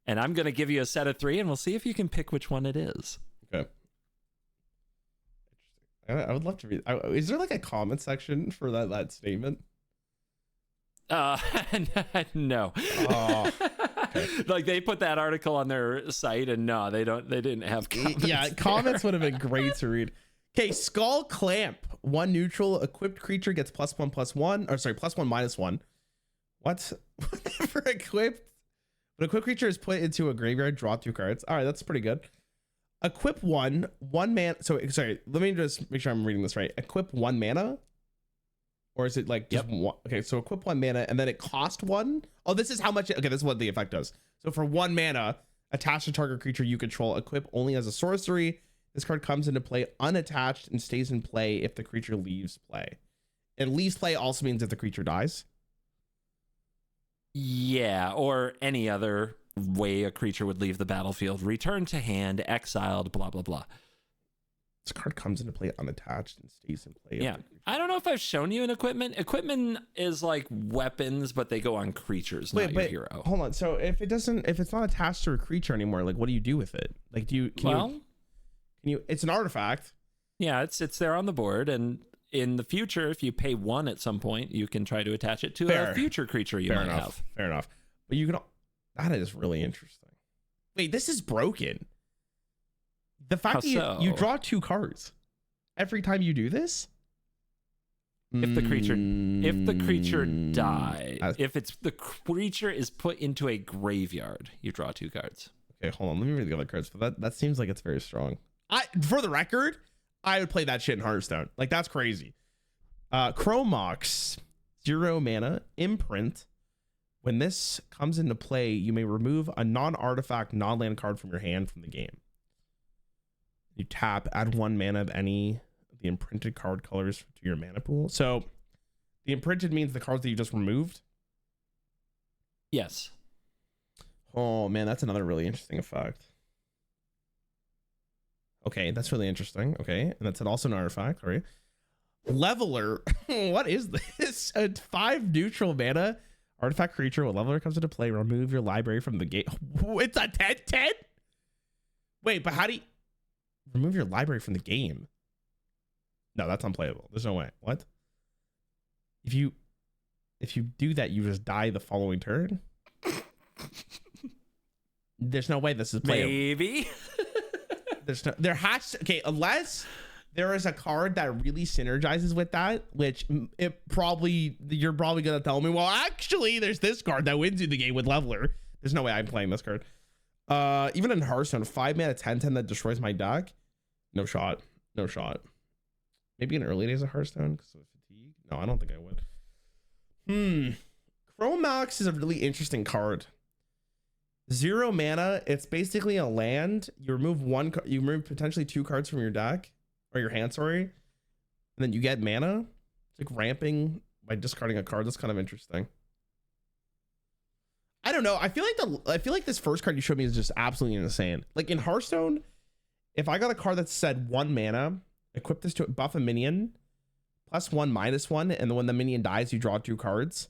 And I'm going to give you a set of 3, and we'll see if you can pick which one it is. Okay. I would love to read. Is there like a comment section for that statement? No. Oh, okay. Like, they put that article on their site, and no, they didn't have comments. Yeah, comments would have been great to read. Okay, Skull Clamp. 1 neutral equipped creature gets +1/+1, or sorry, +1/-1. What? For equipped? When equipped creature is put into a graveyard, draw 2 cards. All right, that's pretty good. Equip 1 man. So sorry, let me just make sure I'm reading this right. Equip 1 mana, or is it like just one? Okay, so equip 1 mana and then it cost 1. Oh, this is how much. Okay, this is what the effect does. So for 1 mana, attach to target creature you control. Equip only as a sorcery. This card comes into play unattached and stays in play if the creature leaves play. And leaves play also means if the creature dies. Yeah, or any other way a creature would leave the battlefield. Return to hand, exiled, blah, blah, blah. This card comes into play unattached and stays in play. Yeah. I don't know if I've shown you an equipment. Equipment is like weapons, but they go on creatures, not your hero. Hold on. So if it's not attached to a creature anymore, like, what do you do with it? Like, can you, it's an artifact. Yeah, it's there on the board, and in the future, if you pay 1 at some point, you can try to attach it to a future creature you might have. Fair enough. But you can. That is really interesting. Wait, this is broken. The fact that you draw 2 cards every time you do this. If the creature dies, if the creature is put into a graveyard, you draw 2 cards. Okay, hold on. Let me read the other cards. But that seems like it's very strong. For the record, I would play that shit in Hearthstone. Like, that's crazy. Chromox, 0 mana, imprint. When this comes into play, you may remove a non-artifact, non-land card from your hand from the game. You tap, add 1 mana of any of the imprinted card colors to your mana pool. So the imprinted means the cards that you just removed? Yes. Oh, man, that's another really interesting effect. Okay, that's really interesting. Okay, and that's also an artifact. All right. Leveler. What is this? A 5 neutral mana artifact creature. When Leveler comes into play, remove your library from the game. It's a 10/10? Wait, but how do you remove your library from the game? No, that's unplayable. There's no way. What? If you do that, you just die the following turn? There's no way this is playable. Maybe. Unless there is a card that really synergizes with that, which you're probably gonna tell me, well, actually there's this card that wins you the game with Leveler. There's no way I'm playing this card. Even in Hearthstone, 5 mana 10/10 that destroys my deck. No shot. No shot. Maybe in early days of Hearthstone because of fatigue. No, I don't think I would. Chromax is a really interesting card. 0 mana. It's basically a land. You remove you remove potentially 2 cards from your deck or your hand, sorry, and then you get mana. It's like ramping by discarding a card. That's kind of interesting. I don't know. I feel like this first card you showed me is just absolutely insane. Like in Hearthstone, if I got a card that said 1 mana, equip this to buff a minion, +1/-1, and then when the minion dies, you draw 2 cards,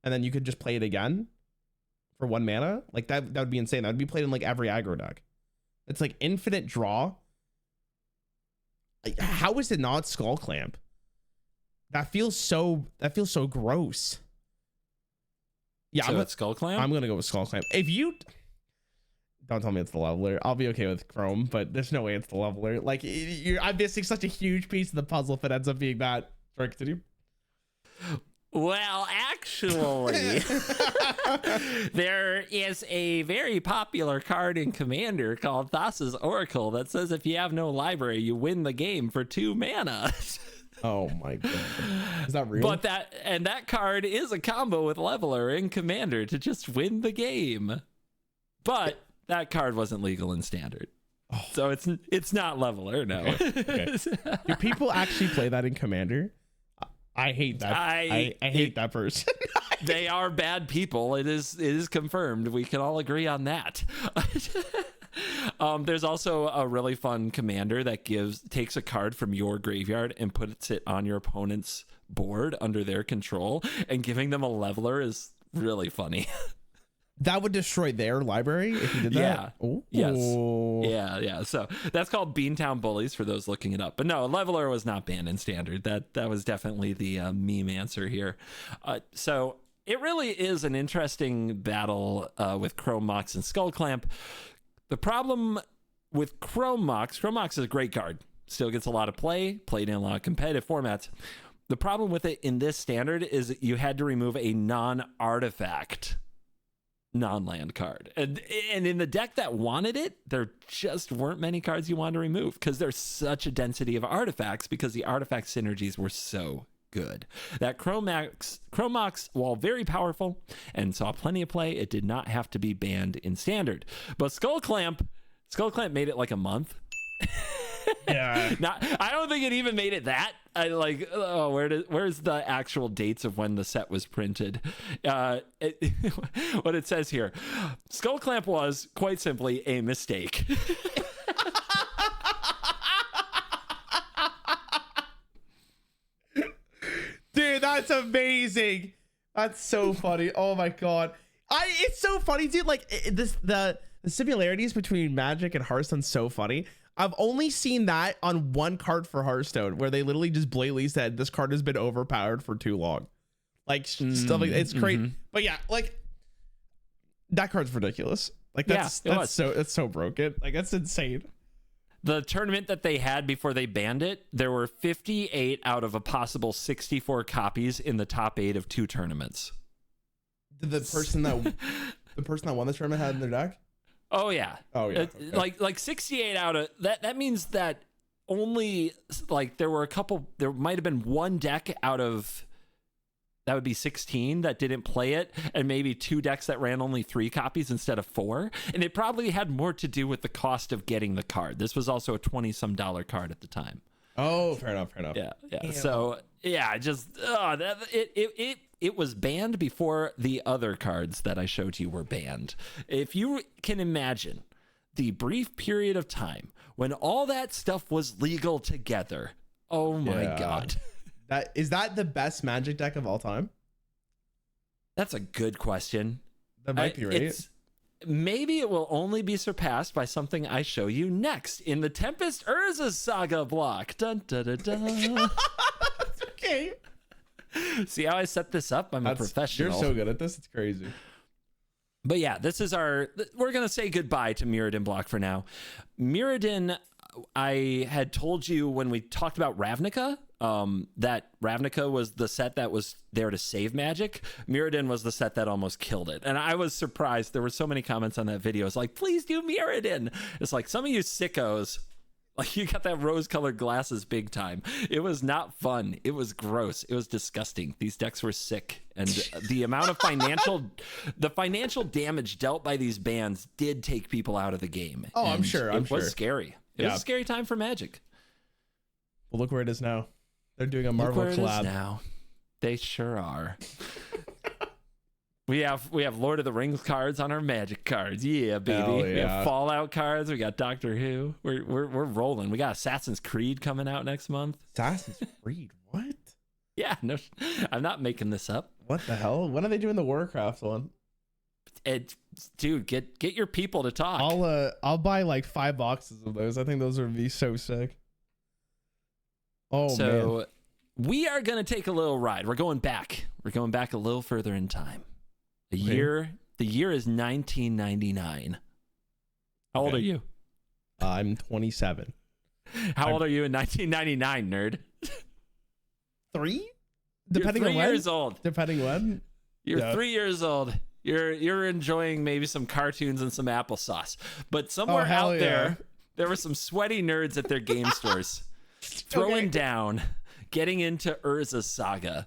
and then you could just play it again for 1 mana. Like that would be insane. That would be played in like every aggro deck. It's like infinite draw. Like, how is it not Skull Clamp? That feels so gross. Yeah, so it's Skull Clamp? I'm gonna go with Skull Clamp. If you don't tell me it's the leveler, I'll be okay with Chrome, but there's no way it's the leveler. Like I'm missing such a huge piece of the puzzle if it ends up being that. Sorry, continue. Well, actually, there is a very popular card in Commander called Thassa's Oracle that says if you have no library, you win the game for 2 mana. Oh my god. Is that real? But that card is a combo with Leveler in Commander to just win the game. But that card wasn't legal in Standard. Oh. So it's not Leveler, no. Okay. Do people actually play that in Commander? I hate that. I hate that person. They are bad people. It is confirmed. We can all agree on that. There's also a really fun commander that takes a card from your graveyard and puts it on your opponent's board under their control, and giving them a leveler is really funny. That would destroy their library if you did that? Yeah. Ooh. Yes. Yeah. So that's called Beantown Bullies for those looking it up. But no, leveler was not banned in Standard. That was definitely the meme answer here. So it really is an interesting battle with Chrome Mox and Skull Clamp. The problem with Chrome Mox is a great card. Still gets a lot of play, played in a lot of competitive formats. The problem with it in this Standard is that you had to remove a non-artifact non-land card. And in the deck that wanted it, there just weren't many cards you wanted to remove because there's such a density of artifacts because the artifact synergies were so good. That Chrome Mox, while very powerful and saw plenty of play, it did not have to be banned in Standard. But Skull Clamp made it like a month. Yeah. I don't think it even made it that. Where's the actual dates of when the set was printed? What it says here, Skull Clamp was quite simply a mistake. Dude, that's amazing. That's so funny. Oh my god. It's so funny, dude. Like the similarities between Magic and Hearthstone's so funny. I've only seen that on one card for Hearthstone where they literally just blatantly said this card has been overpowered for too long. Like stuff like it's great. Mm-hmm. But yeah, like that card's ridiculous. Like that's so broken. Like that's insane. The tournament that they had before they banned it, there were 58 out of a possible 64 copies in the top 8 of 2 tournaments. Did the person that won the tournament had in their deck? Oh yeah. Okay. Like 68 out of that means that only like there might have been one deck out of that would be 16 that didn't play it, and maybe 2 decks that ran only 3 copies instead of 4. And it probably had more to do with the cost of getting the card. This was also a $20-some card at the time. Oh, fair enough. Yeah. Damn. So yeah, it was banned before the other cards that I showed you were banned. If you can imagine the brief period of time when all that stuff was legal together. Oh my God. Is that the best Magic deck of all time? That's a good question. That might be right. Maybe it will only be surpassed by something I show you next in the Tempest Urza Saga block. Dun, dun, dun, dun. That's okay. See how I set this up? I'm a professional. You're so good at this. It's crazy. But yeah, we're going to say goodbye to Mirridon block for now. Mirridon, I had told you when we talked about Ravnica, that Ravnica was the set that was there to save Magic. Mirrodin was the set that almost killed it. And I was surprised. There were so many comments on that video. It's like, please do Mirrodin. It's like, some of you sickos, like, you got that rose-colored glasses big time. It was not fun. It was gross. It was disgusting. These decks were sick. And the amount of financial damage dealt by these bans did take people out of the game. Oh, and I'm sure. It was scary. It was a scary time for Magic. Well, look where it is now. They're doing a Marvel look where collab. It is now. They sure are. We have Lord of the Rings cards on our Magic cards. Yeah, baby. Yeah. We have Fallout cards. We got Doctor Who. We're rolling. We got Assassin's Creed coming out next month. Assassin's Creed? What? Yeah, no, I'm not making this up. What the hell? When are they doing the Warcraft one? Dude, get your people to talk. I'll buy like 5 boxes of those. I think those would be so sick. Oh, man. We are gonna take a little ride. We're going back. We're going back a little further in time. The year is 1999. How old are you? I'm 27. How old are you in 1999, nerd? 3? Depending on when. 3 years old. Depending when. You're 3 years old. You're enjoying maybe some cartoons and some applesauce. But somewhere out there were some sweaty nerds at their game stores throwing down, getting into Urza Saga.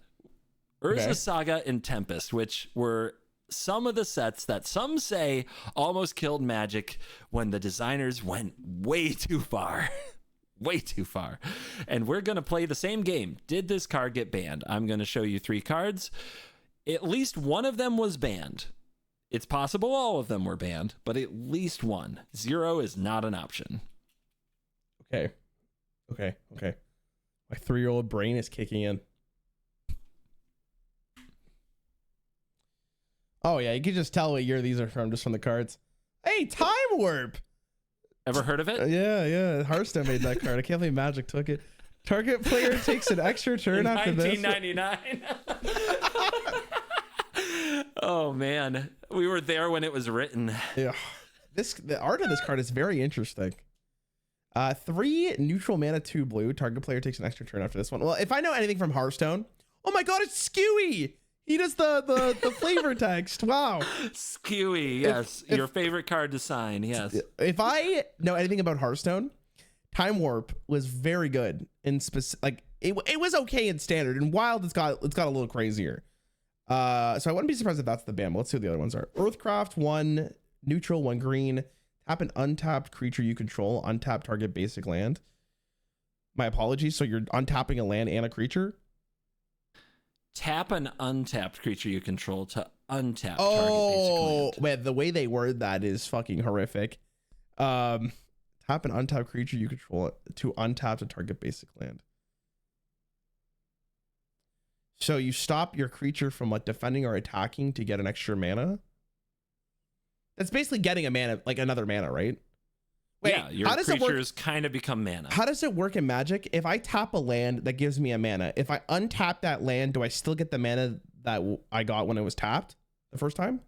Urza Saga and Tempest, which were some of the sets that some say almost killed Magic when the designers went way too far. Way too far. And we're going to play the same game. Did this card get banned? I'm going to show you 3 cards. At least one of them was banned. It's possible all of them were banned, but at least one. 0 is not an option. Okay. My 3-year-old brain is kicking in. Oh, yeah, you can just tell what year these are from just from the cards. Hey, Time Warp! Ever heard of it? Yeah. Hearthstone made that card. I can't believe Magic took it. Target player takes an extra turn after this. 1999. Oh, man. We were there when it was written. Yeah. The art of this card is very interesting. 3 neutral mana, 2 blue. Target player takes an extra turn after this one. Well, if I know anything from Hearthstone, oh my god, it's Skewy! He does the flavor text. Wow. Skewy, yes. Your favorite card to sign, yes. If I know anything about Hearthstone, Time Warp was very good in like it was okay in standard. And wild it's got a little crazier. So I wouldn't be surprised if that's the ban. But let's see what the other ones are. Earthcraft, 1 neutral, 1 green. Tap an untapped creature you control. Untap target basic land. My apologies. So you're untapping a land and a creature. Tap an untapped creature you control to untap target basic land. Oh, man, the way they word that is fucking horrific. Tap an untapped creature you control to untap to target basic land. So you stop your creature from like defending or attacking to get an extra mana. That's basically getting a mana, like another mana, right? Wait, yeah, your creatures kind of become mana. How does it work in Magic? If I tap a land that gives me a mana, if I untap that land, do I still get the mana that I got when it was tapped the first time?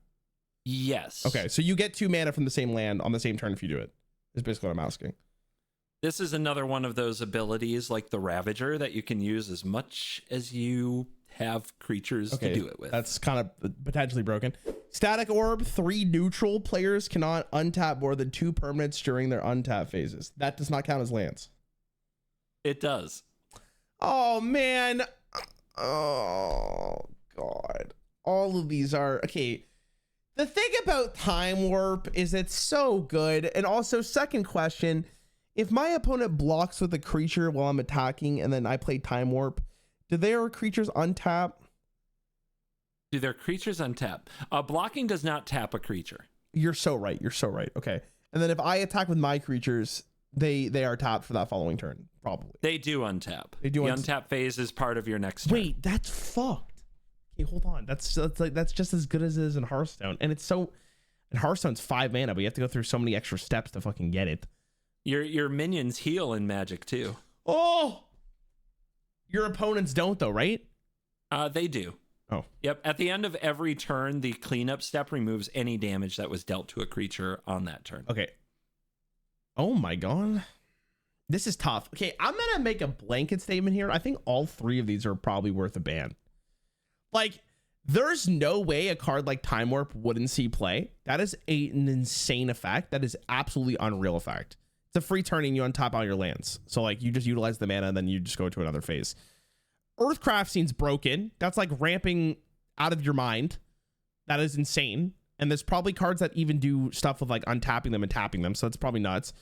Yes. Okay, so you get 2 mana from the same land on the same turn if you do it. Is basically what I'm asking. This is another one of those abilities like the Ravager that you can use as much as you have creatures to do it with. That's kind of potentially broken. Static Orb, 3 neutral players cannot untap more than 2 permanents during their untap phases. That does not count as lands. It does. Oh, man. Oh, God. All of these are... Okay. The thing about Time Warp is it's so good. And also, second question, if my opponent blocks with a creature while I'm attacking and then I play Time Warp, do their creatures untap? Do their creatures untap? Blocking does not tap a creature. You're so right. Okay. And then if I attack with my creatures, they are tapped for that following turn, probably. They do untap. The untap phase is part of your next turn. Wait, that's fucked. Okay, hold on. That's just as good as it is in Hearthstone. And it's so... And Hearthstone's 5 mana, but you have to go through so many extra steps to fucking get it. Your minions heal in Magic, too. Oh! Your opponents don't, though, right? They do. Oh. Yep. At the end of every turn, the cleanup step removes any damage that was dealt to a creature on that turn. Okay. Oh my god. This is tough. Okay, I'm gonna make a blanket statement here. I think all three of these are probably worth a ban. Like, there's no way a card like Time Warp wouldn't see play. That is an insane effect. That is absolutely unreal effect. It's a free turning, you untap all your lands. So like you just utilize the mana and then you just go to another phase. Earthcraft seems broken. That's like ramping out of your mind. That is insane. And there's probably cards that even do stuff with like untapping them and tapping them. So it's probably nuts.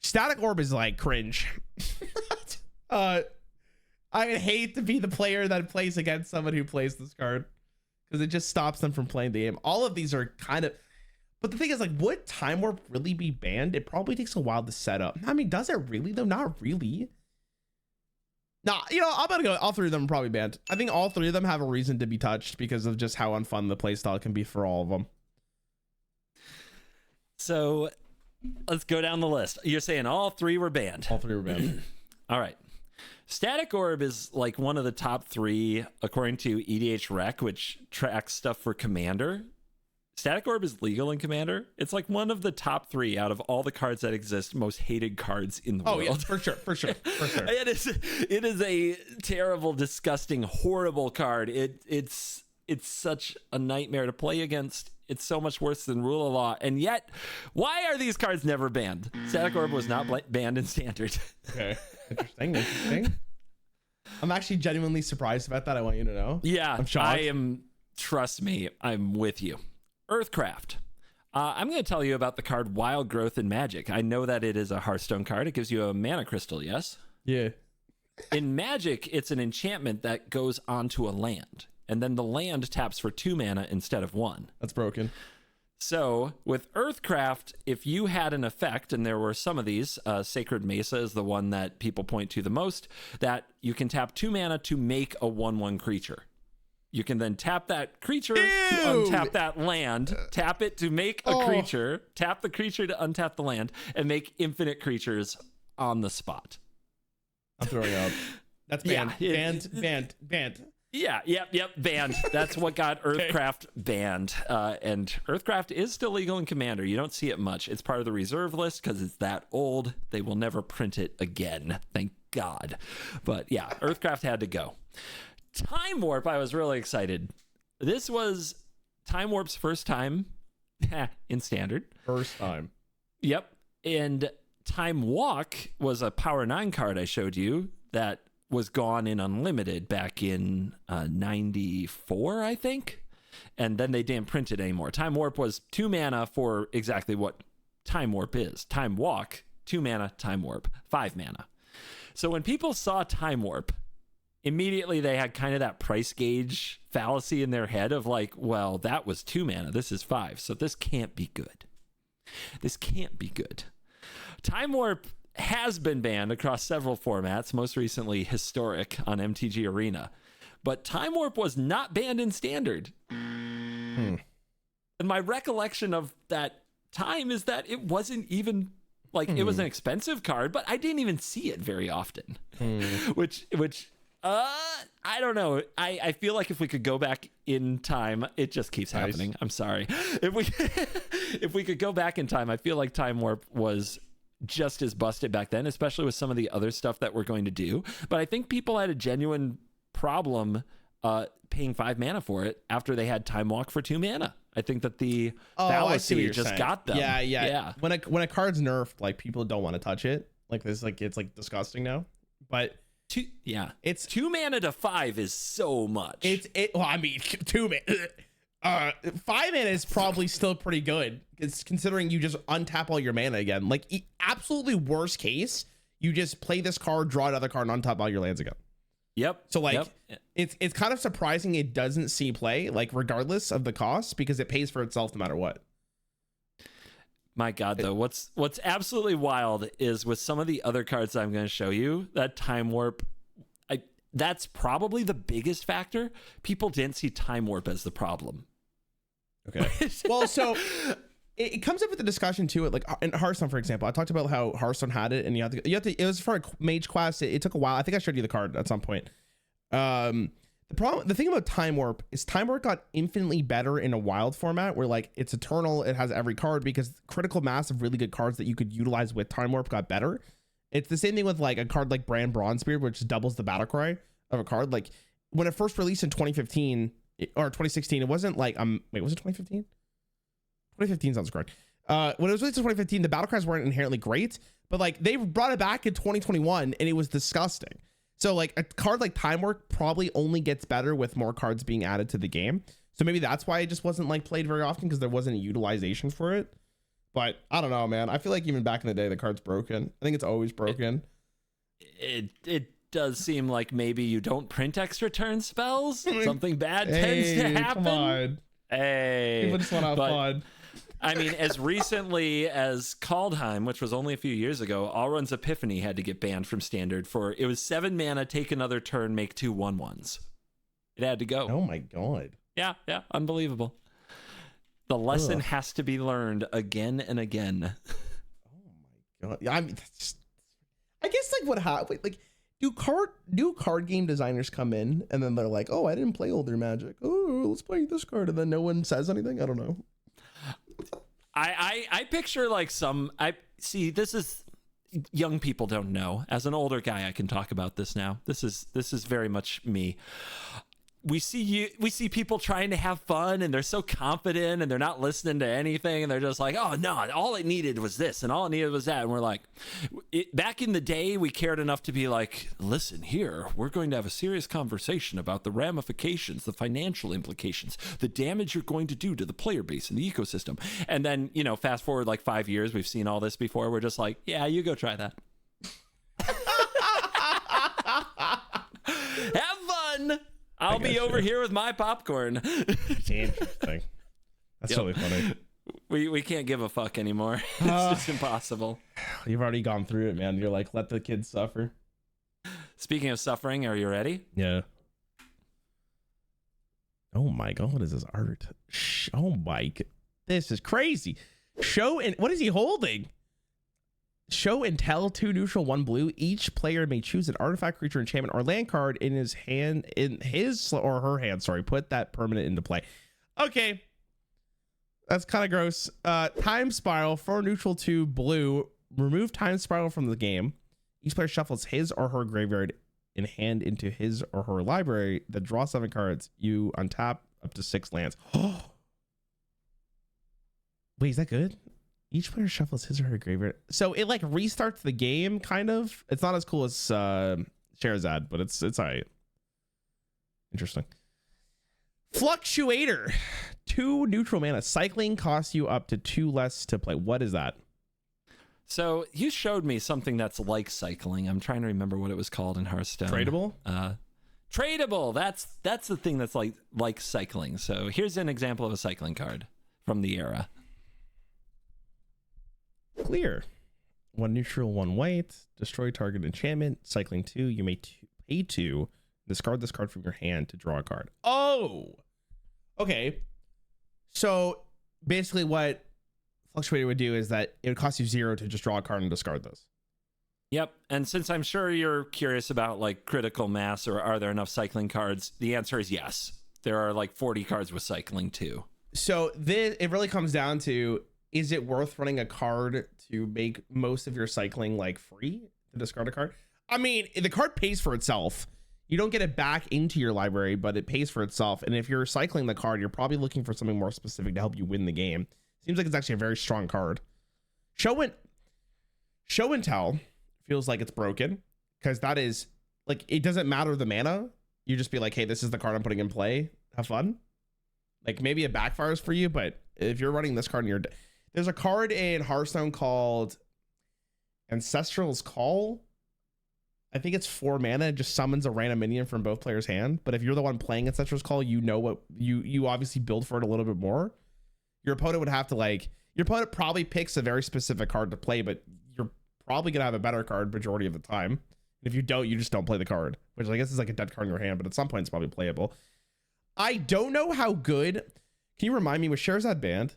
Static Orb is like cringe. I would hate to be the player that plays against someone who plays this card because it just stops them from playing the game. All of these are kind of, but the thing is, like, would Time Warp really be banned? It probably takes a while to set up. I mean, does it really though? Not really. Nah, you know, I'm gonna go. All three of them are probably banned. I think all three of them have a reason to be touched because of just how unfun the playstyle can be for all of them. So let's go down the list. You're saying all three were banned. All three were banned. All right. Static Orb is like one of the top three according to EDH Rec, which tracks stuff for Commander. Static Orb is legal in Commander. It's like one of the top three out of all the cards that exist, most hated cards in the world. Yeah, for sure. It is a terrible, disgusting, horrible card. It's such a nightmare to play against. It's so much worse than Rule of Law. And yet, why are these cards never banned? Static Orb was not banned in Standard. Okay. Interesting. I'm actually genuinely surprised about that. I want you to know. Yeah, I'm shocked. I am. Trust me, I'm with you. Earthcraft. I'm going to tell you about the card Wild Growth in Magic. I know that it is a Hearthstone card. It gives you a mana crystal, yes? Yeah. In Magic, it's an enchantment that goes onto a land, and then the land taps for 2 mana instead of 1. That's broken. So with Earthcraft, if you had an effect, and there were some of these, Sacred Mesa is the one that people point to the most, that you can tap 2 mana to make a 1/1 creature. You can then tap that creature to untap that land, tap it to make a creature, tap the creature to untap the land, and make infinite creatures on the spot. I'm throwing up. That's banned. Banned. Yep, banned. That's what got Earthcraft banned. And Earthcraft is still legal in Commander. You don't see it much. It's part of the reserve list because it's that old. They will never print it again. Thank God. But yeah, Earthcraft had to go. Time Warp, I was really excited. This was Time Warp's first time in Standard. First time. Yep. And Time Walk was a Power 9 card I showed you that was gone in Unlimited back in 94, I think. And then they didn't print it anymore. Time Warp was 2 mana for exactly what Time Warp is. Time Walk, 2 mana, Time Warp, 5 mana. So when people saw Time Warp, immediately they had kind of that price gauge fallacy in their head of like, well, that was 2 mana. This is 5. So this can't be good. This can't be good. Time Warp has been banned across several formats, most recently Historic on MTG Arena. But Time Warp was not banned in Standard. And my recollection of that time is that it wasn't even like it was an expensive card, but I didn't even see it very often. Which I don't know. I feel like if we could go back in time, it just keeps happening. I'm sorry. If we could go back in time, I feel like Time Warp was just as busted back then, especially with some of the other stuff that we're going to do. But I think people had a genuine problem paying 5 mana for it after they had Time Walk for 2 mana. I think that the fallacy just got them. Yeah. When a card's nerfed, like people don't want to touch it. Like this, like it's like disgusting now. But it's 2 mana to 5 is so much. Well, I mean, 2 mana. 5 mana is probably still pretty good. It's considering you just untap all your mana again. Like absolutely worst case, you just play this card, draw another card, and untap all your lands again. Yep. So like it's kind of surprising it doesn't see play, like regardless of the cost, because it pays for itself no matter what. My God, though, what's absolutely wild is with some of the other cards I'm going to show you, that Time Warp, that's probably the biggest factor. People didn't see Time Warp as the problem. Okay. Well, so it comes up with the discussion too. Like in Hearthstone, for example, I talked about how Hearthstone had it, and you have to. It was for a mage quest. It took a while. I think I showed you the card at some point. The thing about Time Warp is Time Warp got infinitely better in a wild format where like it's eternal. It has every card because critical mass of really good cards that you could utilize with Time Warp got better. It's the same thing with like a card like Brand Bronzebeard, which doubles the battle cry of a card. Like when it first released in 2015 or 2016, it wasn't like wait, was it 2015? 2015 sounds correct. When it was released in 2015, the battle cries weren't inherently great, but like they brought it back in 2021 and it was disgusting. So like a card like Time Work probably only gets better with more cards being added to the game. So maybe that's why it just wasn't like played very often, because there wasn't a utilization for it. But I don't know, man. I feel like even back in the day, the card's broken. I think it's always broken. It does seem like maybe you don't print extra turn spells. Something bad tends to happen. Come on. Hey, People just want to have fun. I mean, as recently as Kaldheim, which was only a few years ago, Alrund's Epiphany had to get banned from Standard for it was 7 mana, take another turn, make 2 1/1s. It had to go. Oh my god. Yeah, unbelievable. The lesson has to be learned again and again. Oh my god. Yeah, I mean, that's just, I guess like what happened? Like, do card game designers come in and then they're like, oh, I didn't play older Magic. Oh, let's play this card, and then no one says anything. I don't know. I picture like this is young people don't know. As an older guy, I can talk about this now. This is very much me. We see people trying to have fun and they're so confident and they're not listening to anything and they're just like, oh no, all it needed was this and all it needed was that. And we're like, back in the day, we cared enough to be like, listen here, we're going to have a serious conversation about the ramifications, the financial implications, the damage you're going to do to the player base and the ecosystem. And then, fast forward like 5 years, we've seen all this before. We're just like, yeah, you go try that. Have fun. I'll be over here with my popcorn. Interesting. That's totally funny. We can't give a fuck anymore. It's just impossible. You've already gone through it, man. You're like, let the kids suffer. Speaking of suffering, are you ready? Yeah. Oh my god, what is this art? Oh my god, this is crazy. What is he holding? Show and tell, 2 neutral, 1 blue. Each player may choose an artifact, creature, enchantment, or land card in his or her hand. Sorry, put that permanent into play. Okay, that's kind of gross. Time Spiral for neutral 2 blue. Remove Time Spiral from the game. Each player shuffles his or her graveyard in hand into his or her library. Then draw 7 cards. You untap up to 6 lands. Oh, wait, is that good? Each player shuffles his or her graveyard. So it like restarts the game, kind of. It's not as cool as Sherazade, but it's all right. Interesting. Fluctuator. 2 neutral mana. Cycling costs you up to 2 less to play. What is that? So you showed me something that's like cycling. I'm trying to remember what it was called in Hearthstone. Tradable? Tradable. That's the thing that's like cycling. So here's an example of a cycling card from the era. Clear. 1 neutral, 1 white. Destroy target enchantment. Cycling 2. You may pay 2. Discard this card from your hand to draw a card. Oh! Okay. So basically what Fluctuator would do is that it would cost you 0 to just draw a card and discard this. Yep. And since I'm sure you're curious about like critical mass or are there enough cycling cards, the answer is yes. There are like 40 cards with cycling too. So it really comes down to, is it worth running a card to make most of your cycling like free to discard a card? I mean, the card pays for itself. You don't get it back into your library, but it pays for itself. And if you're cycling the card, you're probably looking for something more specific to help you win the game. Seems like it's actually a very strong card. Show and tell feels like it's broken, because that is like, it doesn't matter the mana. You just be like, hey, this is the card I'm putting in play. Have fun. Like maybe it backfires for you, but if you're running this card in your there's a card in Hearthstone called Ancestral's Call. I think it's 4 mana. It just summons a random minion from both players' hand. But if you're the one playing Ancestral's Call, you know what you obviously build for it a little bit more. Your opponent would have to your opponent probably picks a very specific card to play, but you're probably gonna have a better card majority of the time. And if you don't, you just don't play the card, which I guess is like a dead card in your hand, but at some point it's probably playable. I don't know how good. Can you remind me, was Sherazade banned?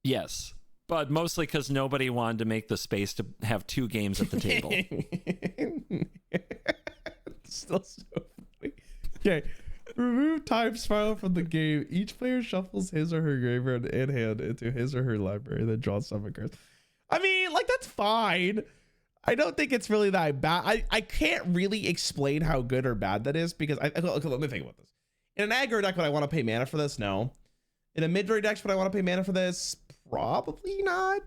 Yes, but mostly because nobody wanted to make the space to have 2 games at the table. Still so funny. Okay. Remove Time Spiral from the game. Each player shuffles his or her graveyard and hand into his or her library, then draws 7 cards. I mean, like, that's fine. I don't think it's really that bad. I can't really explain how good or bad that is because let me think about this. In an aggro deck, would I want to pay mana for this? No. In a mid-range deck, would I want to pay mana for this? Probably not.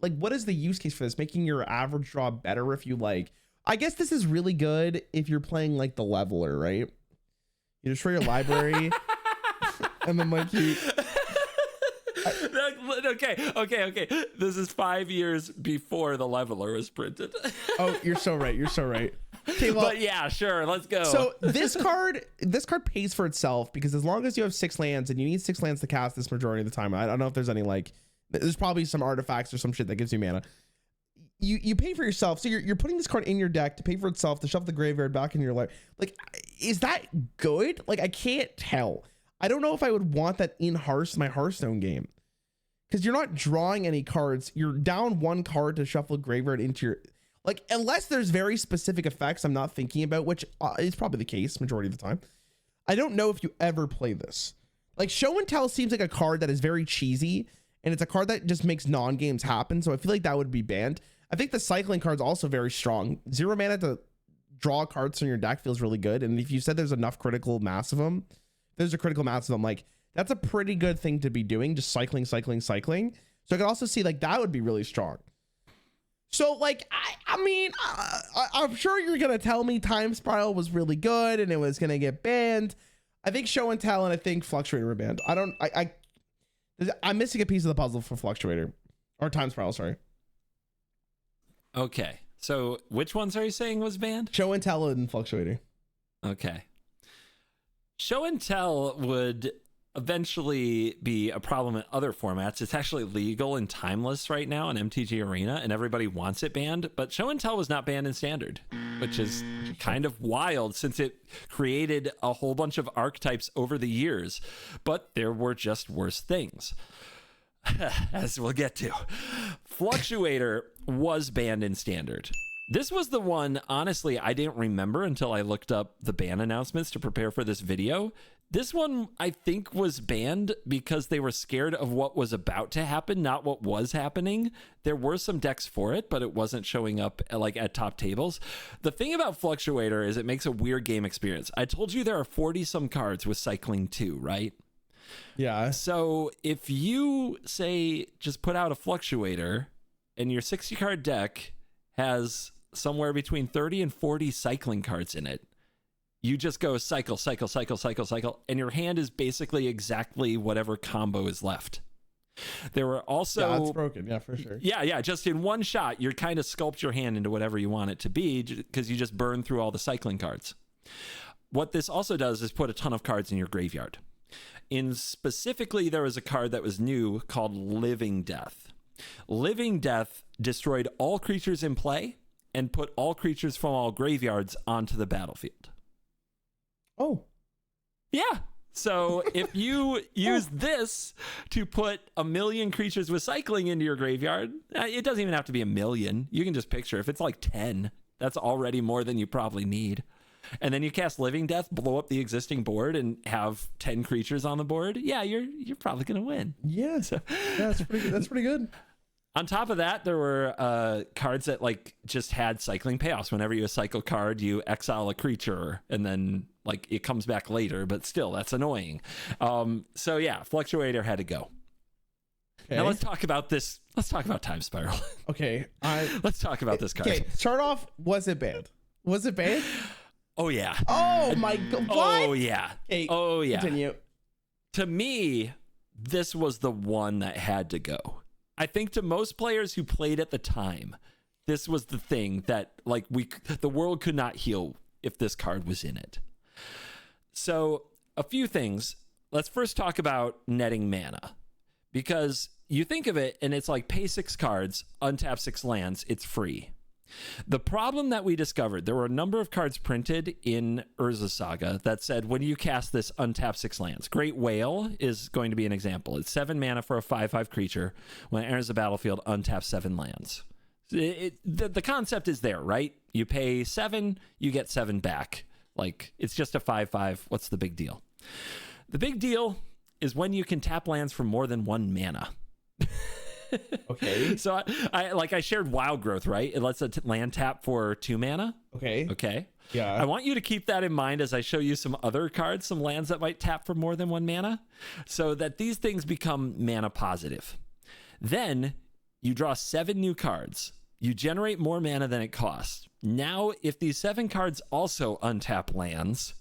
Like, what is the use case for this? Making your average draw better if you like. I guess this is really good if you're playing like the leveler, right? You destroy your library, and then like you. Okay. This is 5 years before the leveler was printed. Oh, you're so right. You're so right. Okay, well, but yeah, sure. Let's go. So this card pays for itself because as long as you have 6 lands and you need 6 lands to cast this majority of the time, I don't know if there's any like, there's probably some artifacts or some shit that gives you mana. You pay for yourself. So you're putting this card in your deck to pay for itself to shove the graveyard back in your life. Like, is that good? Like, I can't tell. I don't know if I would want that in my Hearthstone game. Because you're not drawing any cards. You're down 1 card to shuffle graveyard into your... Like, unless there's very specific effects I'm not thinking about, which is probably the case majority of the time. I don't know if you ever play this. Like, Show and Tell seems like a card that is very cheesy, and it's a card that just makes non-games happen, so I feel like that would be banned. I think the cycling card's also very strong. 0 mana to draw cards from your deck feels really good, and if you said there's enough critical mass of them, there's a critical mass of them, like, that's a pretty good thing to be doing, just cycling. So I could also see, like, that would be really strong. So, like, I mean, I'm sure you're going to tell me Time Spiral was really good and it was going to get banned. I think Show and Tell and I think Fluctuator were banned. I'm missing a piece of the puzzle for Fluctuator. Or Time Spiral, sorry. Okay. So, which ones are you saying was banned? Show and Tell and Fluctuator. Okay. Show and Tell would eventually be a problem in other formats. It's actually legal and timeless right now in MTG Arena, and everybody wants it banned. But Show and Tell was not banned in Standard, which is kind of wild since it created a whole bunch of archetypes over the years. But there were just worse things, as we'll get to. Fluctuator was banned in Standard. This was the one, honestly, I didn't remember until I looked up the ban announcements to prepare for this video. This one, I think, was banned because they were scared of what was about to happen, not what was happening. There were some decks for it, but it wasn't showing up like at top tables. The thing about Fluctuator is it makes a weird game experience. I told you there are 40-some cards with Cycling 2, right? Yeah. So if you, say, just put out a Fluctuator and your 60-card deck has somewhere between 30 and 40 cycling cards in it, you just go cycle, and your hand is basically exactly whatever combo is left. There were also... Yeah, it's broken. Yeah, for sure. Yeah. Just in one shot, you're kind of sculpt your hand into whatever you want it to be because you just burn through all the cycling cards. What this also does is put a ton of cards in your graveyard. Specifically, there was a card that was new called Living Death. Living Death destroyed all creatures in play and put all creatures from all graveyards onto the battlefield. Oh. Yeah. So if you use this to put 1 million creatures with cycling into your graveyard, it doesn't even have to be 1 million. You can just picture if it's like 10, that's already more than you probably need. And then you cast Living Death, blow up the existing board, and have 10 creatures on the board. Yeah, you're probably gonna win. Yeah, so, yeah, that's pretty good. On top of that, there were cards that like just had cycling payoffs. Whenever you cycle card, you exile a creature, and then like it comes back later. But still, that's annoying. So yeah, Fluctuator had to go. Okay. Now let's talk about this. Let's talk about Time Spiral. Okay, let's talk about this card. Okay, start off. Was it banned? Was it banned? Oh yeah. Oh my god. What? Oh yeah. Okay, oh yeah. Continue. To me, this was the one that had to go. I think to most players who played at the time, this was the thing that like the world could not heal if this card was in it. So a few things. Let's first talk about netting mana, because you think of it and it's like pay 6 cards, untap 6 lands, it's free. The problem that we discovered, there were a number of cards printed in Urza Saga that said when you cast this, untap 6 lands. Great Whale is going to be an example. It's 7 mana for a 5/5 creature. When it enters the battlefield, untap 7 lands. The concept is there, right? You pay 7, you get 7 back. Like, it's just a 5/5. What's the big deal? The big deal is when you can tap lands for more than 1 mana. Okay. So I shared Wild Growth, right? It lets a land tap for 2 mana. Okay. Yeah. I want you to keep that in mind as I show you some other cards, some lands that might tap for more than 1 mana, so that these things become mana positive. Then you draw 7 new cards. You generate more mana than it costs. Now, if these 7 cards also untap lands,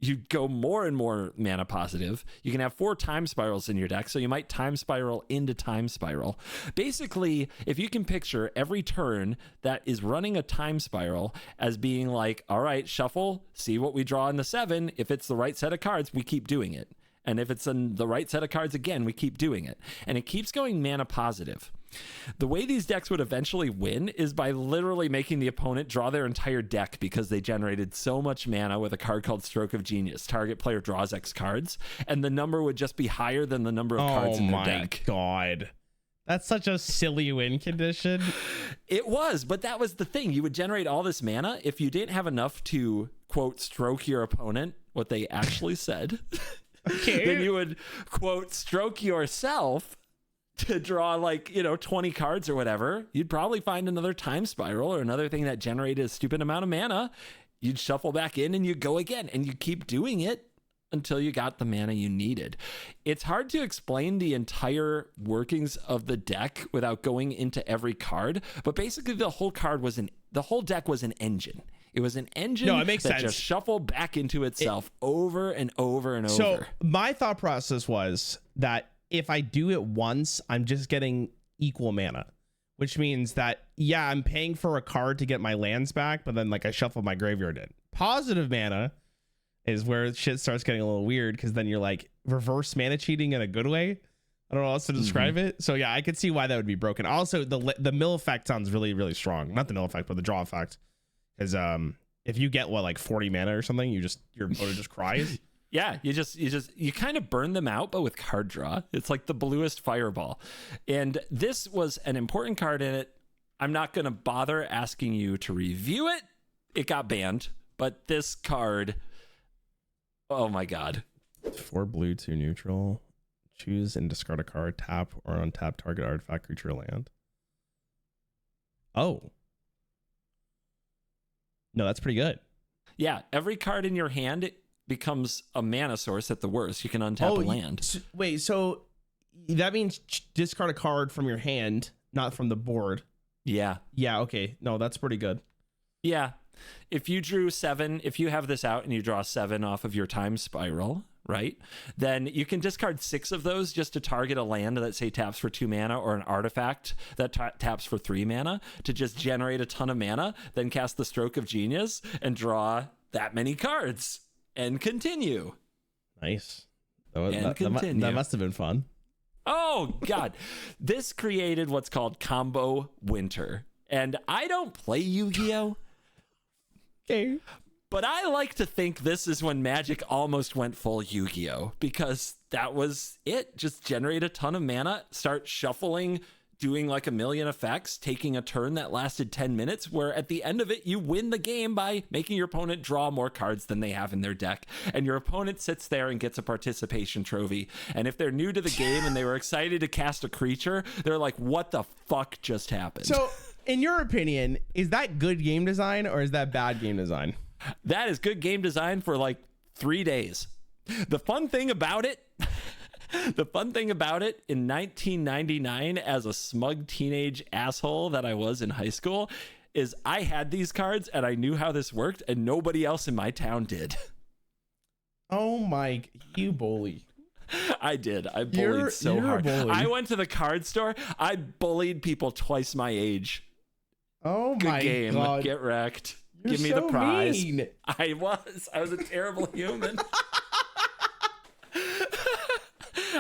you go more and more mana positive. You can have 4 time spirals in your deck, so you might time spiral into time spiral. Basically, if you can picture every turn that is running a time spiral as being like, all right, shuffle, see what we draw in the 7. If it's the right set of cards, we keep doing it. And if it's in the right set of cards again, we keep doing it. And it keeps going mana positive. The way these decks would eventually win is by literally making the opponent draw their entire deck because they generated so much mana with a card called Stroke of Genius. Target player draws X cards, and the number would just be higher than the number of cards in their deck. Oh my god. That's such a silly win condition. It was, but that was the thing. You would generate all this mana. If you didn't have enough to, quote, stroke your opponent, what they actually said, okay, then you would, quote, stroke yourself to draw 20 cards or whatever. You'd probably find another time spiral or another thing that generated a stupid amount of mana. You'd shuffle back in and you go again, and you keep doing it until you got the mana you needed. It's hard to explain the entire workings of the deck without going into every card, but basically the whole deck was an engine. It was an engine that sense. Just shuffled back into itself over and over and over. So my thought process was that if I do it once, I'm just getting equal mana, which means that, yeah, I'm paying for a card to get my lands back, but then I shuffle my graveyard in. Positive mana is where shit starts getting a little weird, because then you're reverse mana cheating in a good way. I don't know how else to describe it. So yeah, I could see why that would be broken. Also, the mill effect sounds really, really strong. Not the mill effect, but the draw effect. Because if you get 40 mana or something, your opponent just cries. Yeah, you kind of burn them out, but with card draw. It's like the bluest fireball. And this was an important card in it. I'm not going to bother asking you to review it. It got banned, but this card, oh my god. 4 blue, 2 neutral. Choose and discard a card, tap or untap target artifact, creature, or land. Oh. No, that's pretty good. Yeah, every card in your hand becomes a mana source at the worst. You can untap a land. So that means discard a card from your hand, not from the board. Yeah. Yeah, okay. No, that's pretty good. Yeah. If you drew 7, if you have this out and you draw 7 off of your time spiral, right, then you can discard 6 of those just to target a land that, say, taps for 2 mana, or an artifact that taps for 3 mana to just generate a ton of mana, then cast the Stroke of Genius and draw that many cards and continue. Nice. That must have been fun. Oh, God. This created what's called Combo Winter. And I don't play Yu-Gi-Oh! Okay. But I like to think this is when Magic almost went full Yu-Gi-Oh! Because that was it. Just generate a ton of mana, start shuffling, doing a million effects, taking a turn that lasted 10 minutes, where at the end of it, you win the game by making your opponent draw more cards than they have in their deck. And your opponent sits there and gets a participation trophy. And if they're new to the game and they were excited to cast a creature, they're like, what the fuck just happened? So, in your opinion, is that good game design or is that bad game design? That is good game design for 3 days. The fun thing about it in 1999, as a smug teenage asshole that I was in high school, is I had these cards and I knew how this worked, and nobody else in my town did. Oh my, you bully. I did. I bullied so hard. I went to the card store. I bullied people twice my age. Oh Good my game. god. Get wrecked. You're Give me so the prize. mean. I was a terrible human.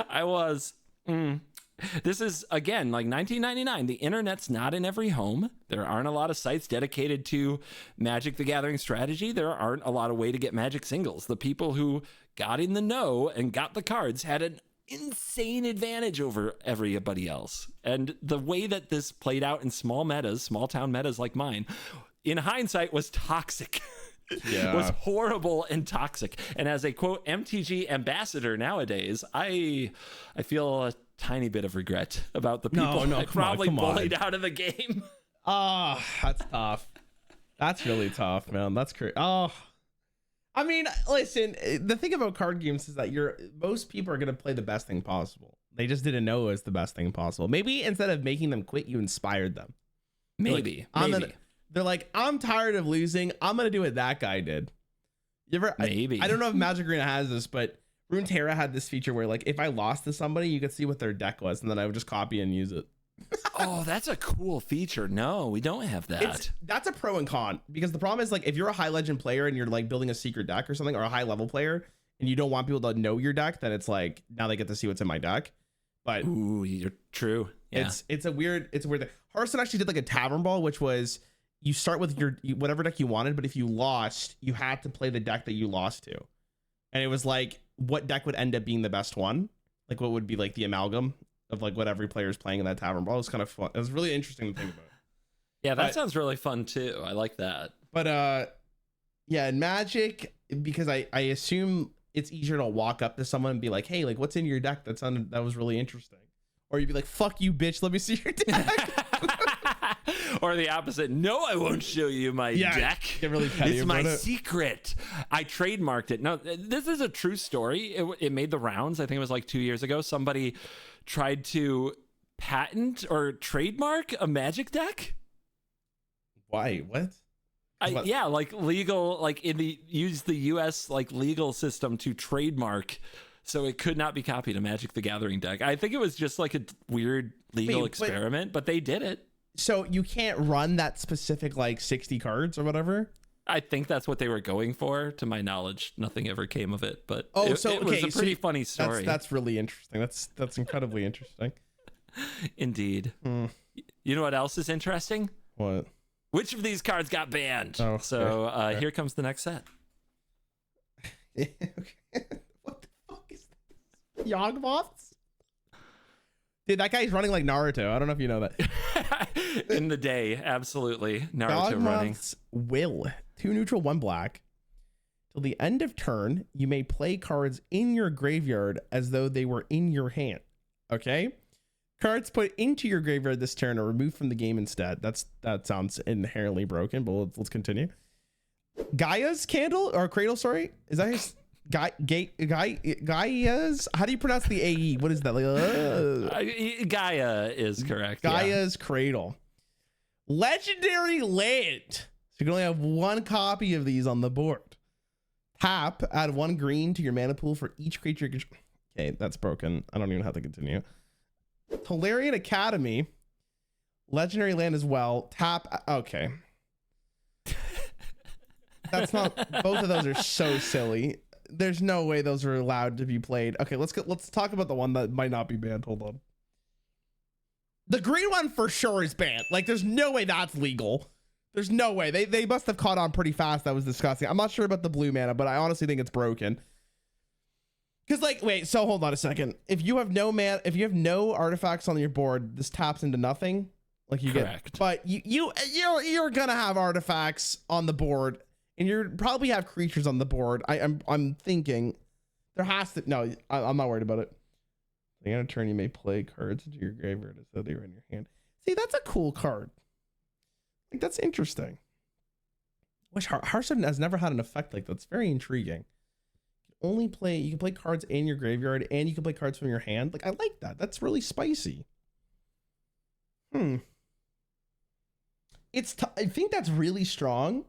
I was. This is, again, 1999. The internet's not in every home. There aren't a lot of sites dedicated to Magic the Gathering strategy. There aren't a lot of way to get Magic singles. The people who got in the know and got the cards had an insane advantage over everybody else. And the way that this played out in small town metas like mine, in hindsight, was toxic. Yeah. Was horrible and toxic. And as a, quote, MTG ambassador nowadays, I feel tiny bit of regret about the people I probably bullied out of the game. Oh, that's tough. That's really tough, man. That's crazy. Oh, I mean, listen, the thing about card games is that most people are going to play the best thing possible. They just didn't know it was the best thing possible. Maybe instead of making them quit, you inspired them. Maybe. They're like, I'm tired of losing. I'm going to do what that guy did. You ever? Maybe. I don't know if Magic Arena has this, but Runeterra had this feature where, like, if I lost to somebody, you could see what their deck was, and then I would just copy and use it. Oh, that's a cool feature. No, we don't have that. That's a pro and con, because the problem is, like, if you're a high legend player and you're like building a secret deck or something, or a high level player, and you don't want people to know your deck, then it's like, now they get to see what's in my deck. But ooh, you're true. Yeah. It's a weird thing. Hearthstone actually did like a tavern brawl, which was you start with your whatever deck you wanted, but if you lost, you had to play the deck that you lost to. And it was like, what deck would end up being the best one? Like, what would be like the amalgam of like what every player is playing in that tavern brawl. It was kind of fun. It was really interesting to think about. Yeah, that sounds really fun too. I like that. But yeah, in Magic, because I assume it's easier to walk up to someone and be like, hey, like, what's in your deck? That was really interesting. Or you'd be like, fuck you, bitch, let me see your deck. Or the opposite. No, I won't show you my deck. Get really petty. It's my secret. I trademarked it. No, this is a true story. It made the rounds. I think it was like 2 years ago. Somebody tried to patent or trademark a Magic deck. Why? What? Yeah, like legal, like use the US like legal system to trademark, so it could not be copied, a Magic the Gathering deck. I think it was just like a weird legal experiment, but they did it. So you can't run that specific like 60 cards or whatever? I think that's what they were going for. To my knowledge, nothing ever came of it, but it was a pretty funny story. That's really interesting. That's incredibly interesting. Indeed. You know what else is interesting? What? Which of these cards got banned? Oh, so okay. Here comes the next set. Okay. What the fuck is this? Yawgmoths? Dude, that guy's running like Naruto. I don't know if you know that. In the day, absolutely. Naruto running. Will. 2 neutral, 1 black. Till the end of turn, you may play cards in your graveyard as though they were in your hand. Okay? Cards put into your graveyard this turn are removed from the game instead. That sounds inherently broken, but let's continue. Gaia's cradle, sorry. Is that his Gaia's? How do you pronounce the AE? What is that? Like, Gaia is correct. Gaia's cradle. Legendary land. So you can only have 1 copy of these on the board. Tap, add 1 green to your mana pool for each creature. Okay, that's broken. I don't even have to continue. Tolarian Academy, legendary land as well. Tap. Okay, that's not. Both of those are so silly. There's no way those are allowed to be played. Okay, let's talk about the one that might not be banned. Hold on. The green one for sure is banned. Like, there's no way that's legal. There's no way. They must have caught on pretty fast. That was disgusting. I'm not sure about the blue mana, but I honestly think it's broken. Because, like, wait, so hold on a second. If you have no artifacts on your board, this taps into nothing. Like, you Correct. Get, but you're gonna have artifacts on the board, and you probably have creatures on the board. I'm thinking there has to. No, I'm not worried about it. The end of turn, you may play cards into your graveyard as though they were in your hand. See, that's a cool card. Like, that's interesting. Which Hearthstone has never had an effect like that. It's very intriguing. You can play cards in your graveyard and you can play cards from your hand. Like, I like that. That's really spicy. I think that's really strong,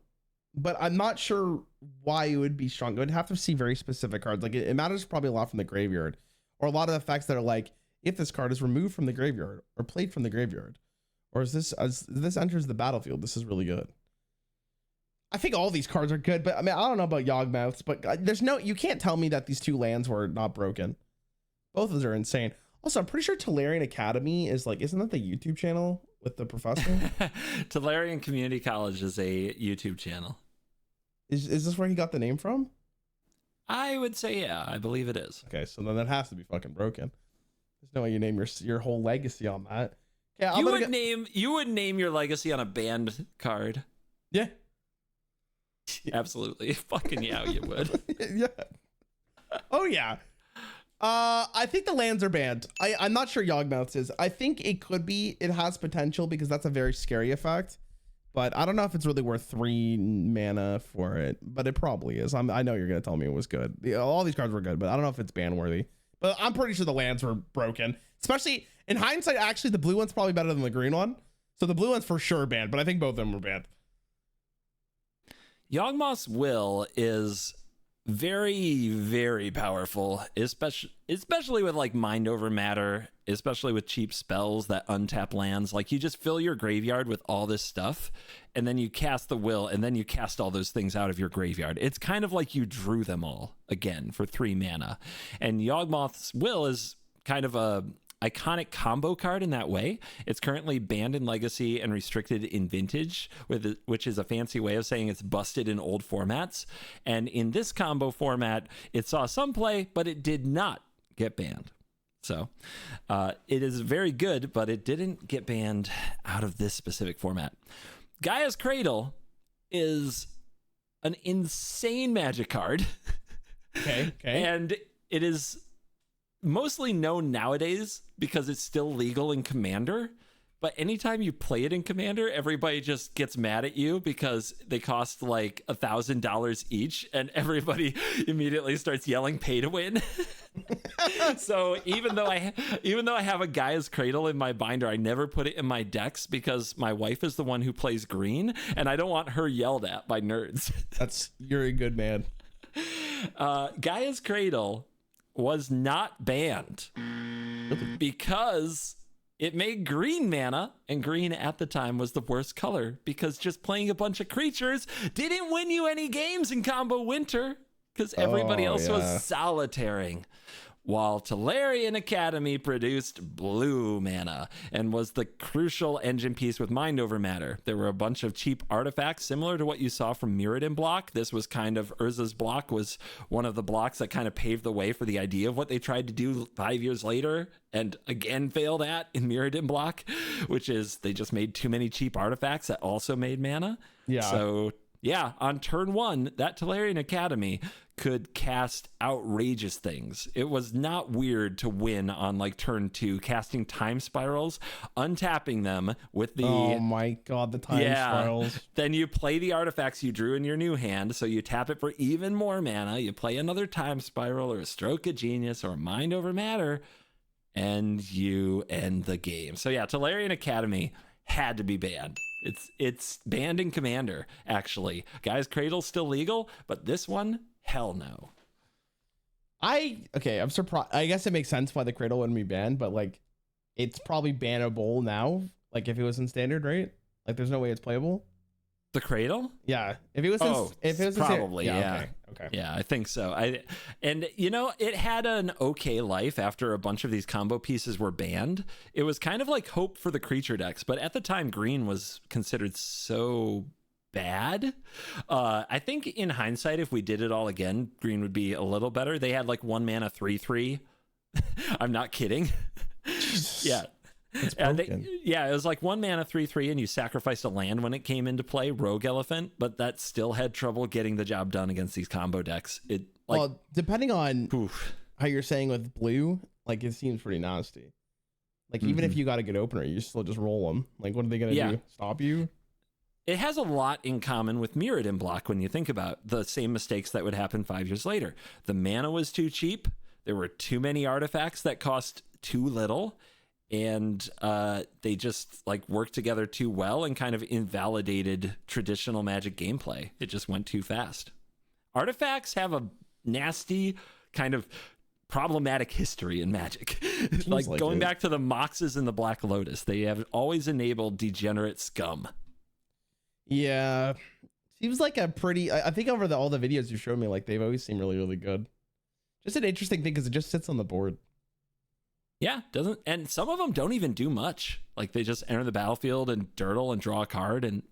but I'm not sure why it would be strong. I'd have to see very specific cards. Like, it matters probably a lot from the graveyard, or a lot of effects that are like, if this card is removed from the graveyard or played from the graveyard, or as this enters the battlefield, this is really good. I think all these cards are good, but I mean, I don't know about Yawgmoths, but you can't tell me that these 2 lands were not broken. Both of those are insane. Also, I'm pretty sure Tolarian Academy is like, isn't that the YouTube channel with the professor? Tolarian Community College is a YouTube channel. Is this where he got the name from? I would say, yeah, I believe it is. Okay, so then that has to be fucking broken. There's no way you name your whole legacy on that. Yeah, you would name your legacy on a banned card. Yeah. Absolutely. Fucking yeah, you would. Yeah. Oh yeah. I think the lands are banned. I'm not sure Yawgmoth's is. I think it could be. It has potential because that's a very scary effect. But I don't know if it's really worth 3 mana for it. But it probably is. I know you're going to tell me it was good. All these cards were good, but I don't know if it's ban worthy. But I'm pretty sure the lands were broken. Especially in hindsight, actually, the blue one's probably better than the green one. So the blue one's for sure banned, but I think both of them were banned. Yawgmoth's Will is very, very powerful, especially with like Mind Over Matter, especially with cheap spells that untap lands. Like you just fill your graveyard with all this stuff, and then you cast the Will, and then you cast all those things out of your graveyard. It's kind of like you drew them all again for 3 mana. And Yawgmoth's Will is kind of a iconic combo card in that way. It's currently banned in Legacy and restricted in Vintage, which is a fancy way of saying it's busted in old formats. And in this combo format, it saw some play, but it did not get banned. So it is very good, but it didn't get banned out of this specific format. Gaia's Cradle is an insane Magic card. Okay. And it is mostly known nowadays because it's still legal in Commander, but anytime you play it in Commander, everybody just gets mad at you because they cost like $1,000 each, and everybody immediately starts yelling "pay to win." So even though I have a Gaia's Cradle in my binder, I never put it in my decks because my wife is the one who plays green, and I don't want her yelled at by nerds. You're a good man. Gaia's Cradle was not banned because it made green mana, and green at the time was the worst color because just playing a bunch of creatures didn't win you any games in Combo Winter because everybody else was solitaring. While Tolarian Academy produced blue mana and was the crucial engine piece with Mind Over Matter. There were a bunch of cheap artifacts similar to what you saw from Mirridon block. This was kind of Urza's block was one of the blocks that kind of paved the way for the idea of what they tried to do 5 years later and again failed at in Mirridon block, which is they just made too many cheap artifacts that also made mana. Yeah. So yeah, on turn 1, that Tolarian Academy could cast outrageous things. It was not weird to win on like turn 2, casting Time Spirals, untapping them with the... Oh my god, the Time Spirals. Then you play the artifacts you drew in your new hand, so you tap it for even more mana, you play another Time Spiral or a Stroke of Genius or Mind Over Matter, and you end the game. So yeah, Tolarian Academy had to be banned. It's banned in Commander, actually. Gaia's Cradle's still legal, but this one, hell no. I'm surprised. I guess it makes sense why the Cradle wouldn't be banned, but like it's probably bannable now. Like if it was in Standard, right? Like there's no way it's playable. The Cradle? Yeah. If it was probably, yeah. Okay. Yeah, I think so. And you know, it had an okay life after a bunch of these combo pieces were banned. It was kind of like hope for the creature decks, but at the time green was considered so bad. I think in hindsight, if we did it all again, green would be a little better. They had like 1 mana 3/3. I'm not kidding. Yeah. It was like 1 mana 3/3, and you sacrificed a land when it came into play, Rogue Elephant, but that still had trouble getting the job done against these combo decks. Well, depending on how you're saying with blue, like it seems pretty nasty. Like even if you got a good opener, you still just roll them. Like what are they gonna do? Stop you? It has a lot in common with Mirrodin block when you think about the same mistakes that would happen 5 years later. The mana was too cheap. There were too many artifacts that cost too little. And they just like worked together too well and kind of invalidated traditional Magic gameplay. It just went too fast. Artifacts have a nasty kind of problematic history in Magic. like going back to the Moxes and the Black Lotus, they have always enabled degenerate scum. Yeah, seems like a pretty. I think over all the videos you showed me, like they've always seemed really, really good. Just an interesting thing because it just sits on the board. Yeah, and some of them don't even do much. Like they just enter the battlefield and dirtle and draw a card, and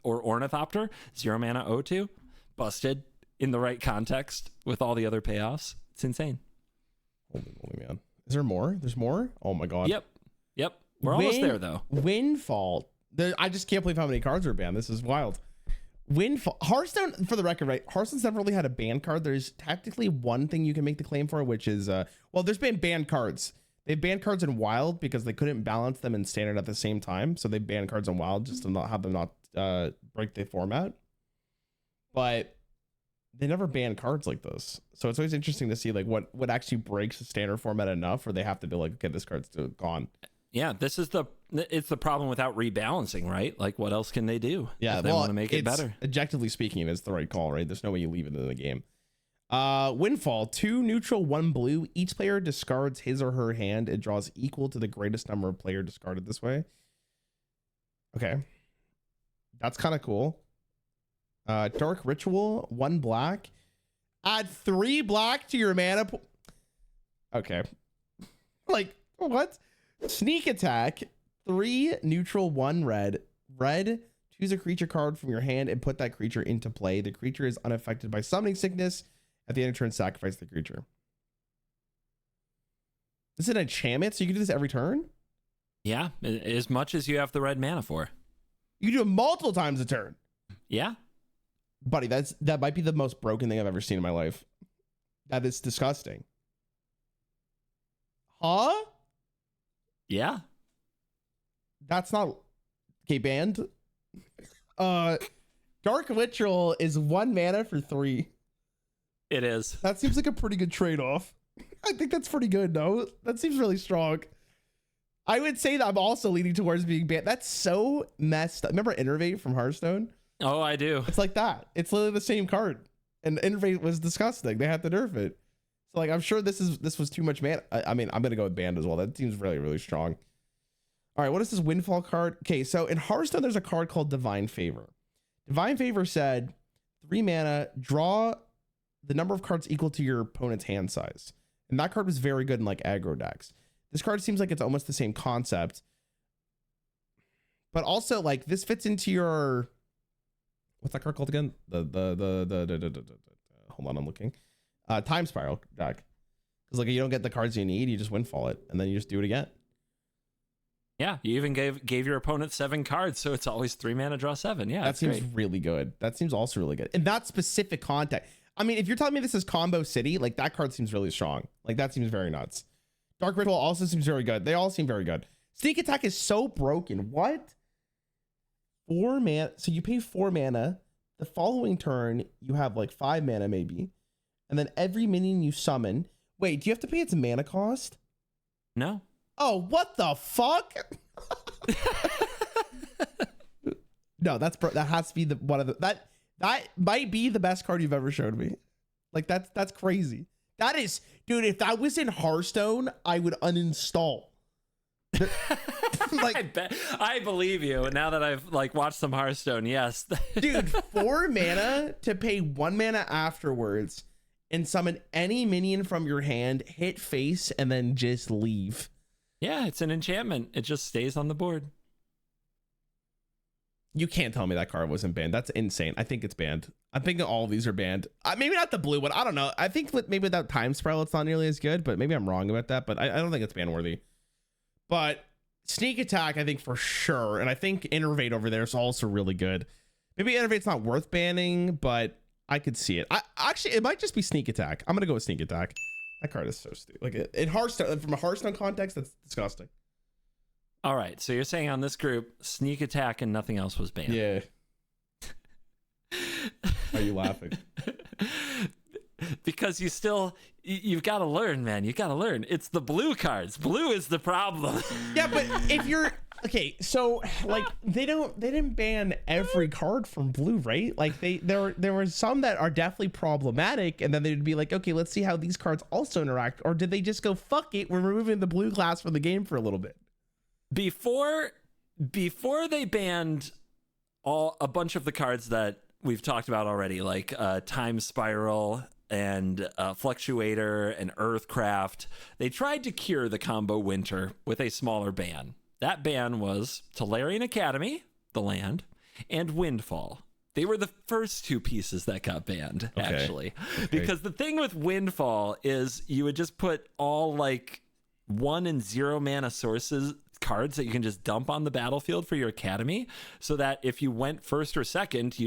or Ornithopter, 0 mana O2, busted in the right context with all the other payoffs. It's insane. Holy man. Is there more? There's more? Oh my god. Yep. We're almost there though. Windfall. I just can't believe how many cards are banned. This is wild. Windfall. Hearthstone, for the record, right? Hearthstone's never really had a ban card. There's technically one thing you can make the claim for, which is, well, there's been banned cards. They banned cards in Wild because they couldn't balance them in Standard at the same time. So they banned cards in Wild just to not have them not break the format. But they never banned cards like this. So it's always interesting to see like what actually breaks the Standard format enough where they have to be like, okay, this card's gone. Yeah, it's the problem without rebalancing, right? Like, what else can they do? Yeah, if they want to make it better. Objectively speaking, it's the right call, right? There's no way you leave it in the game. Windfall, 2 neutral, 1 blue. Each player discards his or her hand. It draws equal to the greatest number of player discarded this way. Okay, that's kind of cool. Dark Ritual, 1 black. Add 3 black to your mana pool. Okay, like what? Sneak Attack, 3 neutral, 1 red. Red, choose a creature card from your hand and put that creature into play. The creature is unaffected by summoning sickness. At the end of turn, sacrifice the creature. This is an enchantment, so you can do this every turn? Yeah, as much as you have the red mana for. You can do it multiple times a turn. Yeah. Buddy, that might be the most broken thing I've ever seen in my life. That is disgusting. Huh? Yeah. That's not okay. Banned. Dark Ritual is 1 mana for 3. It is. That seems like a pretty good trade-off. I think that's pretty good. No, that seems really strong. I would say that I'm also leaning towards being banned. That's so messed up. Remember Innervate from Hearthstone? Oh, I do. It's like that. It's literally the same card, and Innervate was disgusting. They had to nerf it. So like, I'm sure this was too much mana. I mean, I'm gonna go with banned as well. That seems really, really strong. All right, what is this Windfall card? Okay, so in Hearthstone, there's a card called Divine Favor. Divine Favor said 3 mana, draw the number of cards equal to your opponent's hand size. And that card was very good in like aggro decks. This card seems like it's almost the same concept. But also like this fits into your, what's that card called again? The hold on, I'm looking. Time Spiral deck. Because like you don't get the cards you need, you just Windfall it, and then you just do it again. Yeah, you even gave your opponent 7 cards, so it's always 3 mana, draw 7. Yeah, that seems great. Really good. That seems also really good. In that specific context. I mean, if you're telling me this is Combo City, like that card seems really strong. Like that seems very nuts. Dark Ritual also seems very good. They all seem very good. Sneak Attack is so broken. What? 4 mana. So you pay 4 mana. The following turn, you have like 5 mana maybe. And then every minion you summon. Wait, do you have to pay its mana cost? No. Oh, what the fuck? No, that has to be the one of the that might be the best card you've ever showed me. Like that's crazy. That is, dude, if that was in Hearthstone, I would uninstall. Like I believe you. Now that I've like watched some Hearthstone, yes. Dude, 4 mana to pay 1 mana afterwards and summon any minion from your hand, hit face, and then just leave. Yeah, it's an enchantment. It just stays on the board. You can't tell me that card wasn't banned. That's insane. I think it's banned. I'm thinking all of these are banned. Maybe not the blue one. I don't know. I think maybe without Time Spiral, it's not nearly as good, but maybe I'm wrong about that. But I don't think it's ban worthy. But Sneak Attack, I think for sure. And I think Innervate over there is also really good. Maybe Innervate's not worth banning, but I could see it. Actually, it might just be Sneak Attack. I'm going to go with Sneak Attack. That card is so stupid. Like in Hearthstone, from a Hearthstone context, that's disgusting. All right, so you're saying on this group, Sneak Attack and nothing else was banned. Yeah. Why are you laughing? Because you've got to learn, man. You got to learn. It's the blue cards. Blue is the problem. Yeah, but if you're okay, so like they didn't ban every card from blue, right? Like there were some that are definitely problematic, and then they'd be like, okay, let's see how these cards also interact. Or did they just go, fuck it, we're removing the blue class from the game for a little bit? Before they banned a bunch of the cards that we've talked about already, like Time Spiral and Fluctuator and Earthcraft, they tried to cure the combo Winter with a smaller ban. That ban was Tolarian Academy, the land, and Windfall. They were the first 2 pieces that got banned, actually. Okay. Because the thing with Windfall is you would just put all like 1 and 0 mana sources cards that you can just dump on the battlefield for your academy, so that if you went first or second,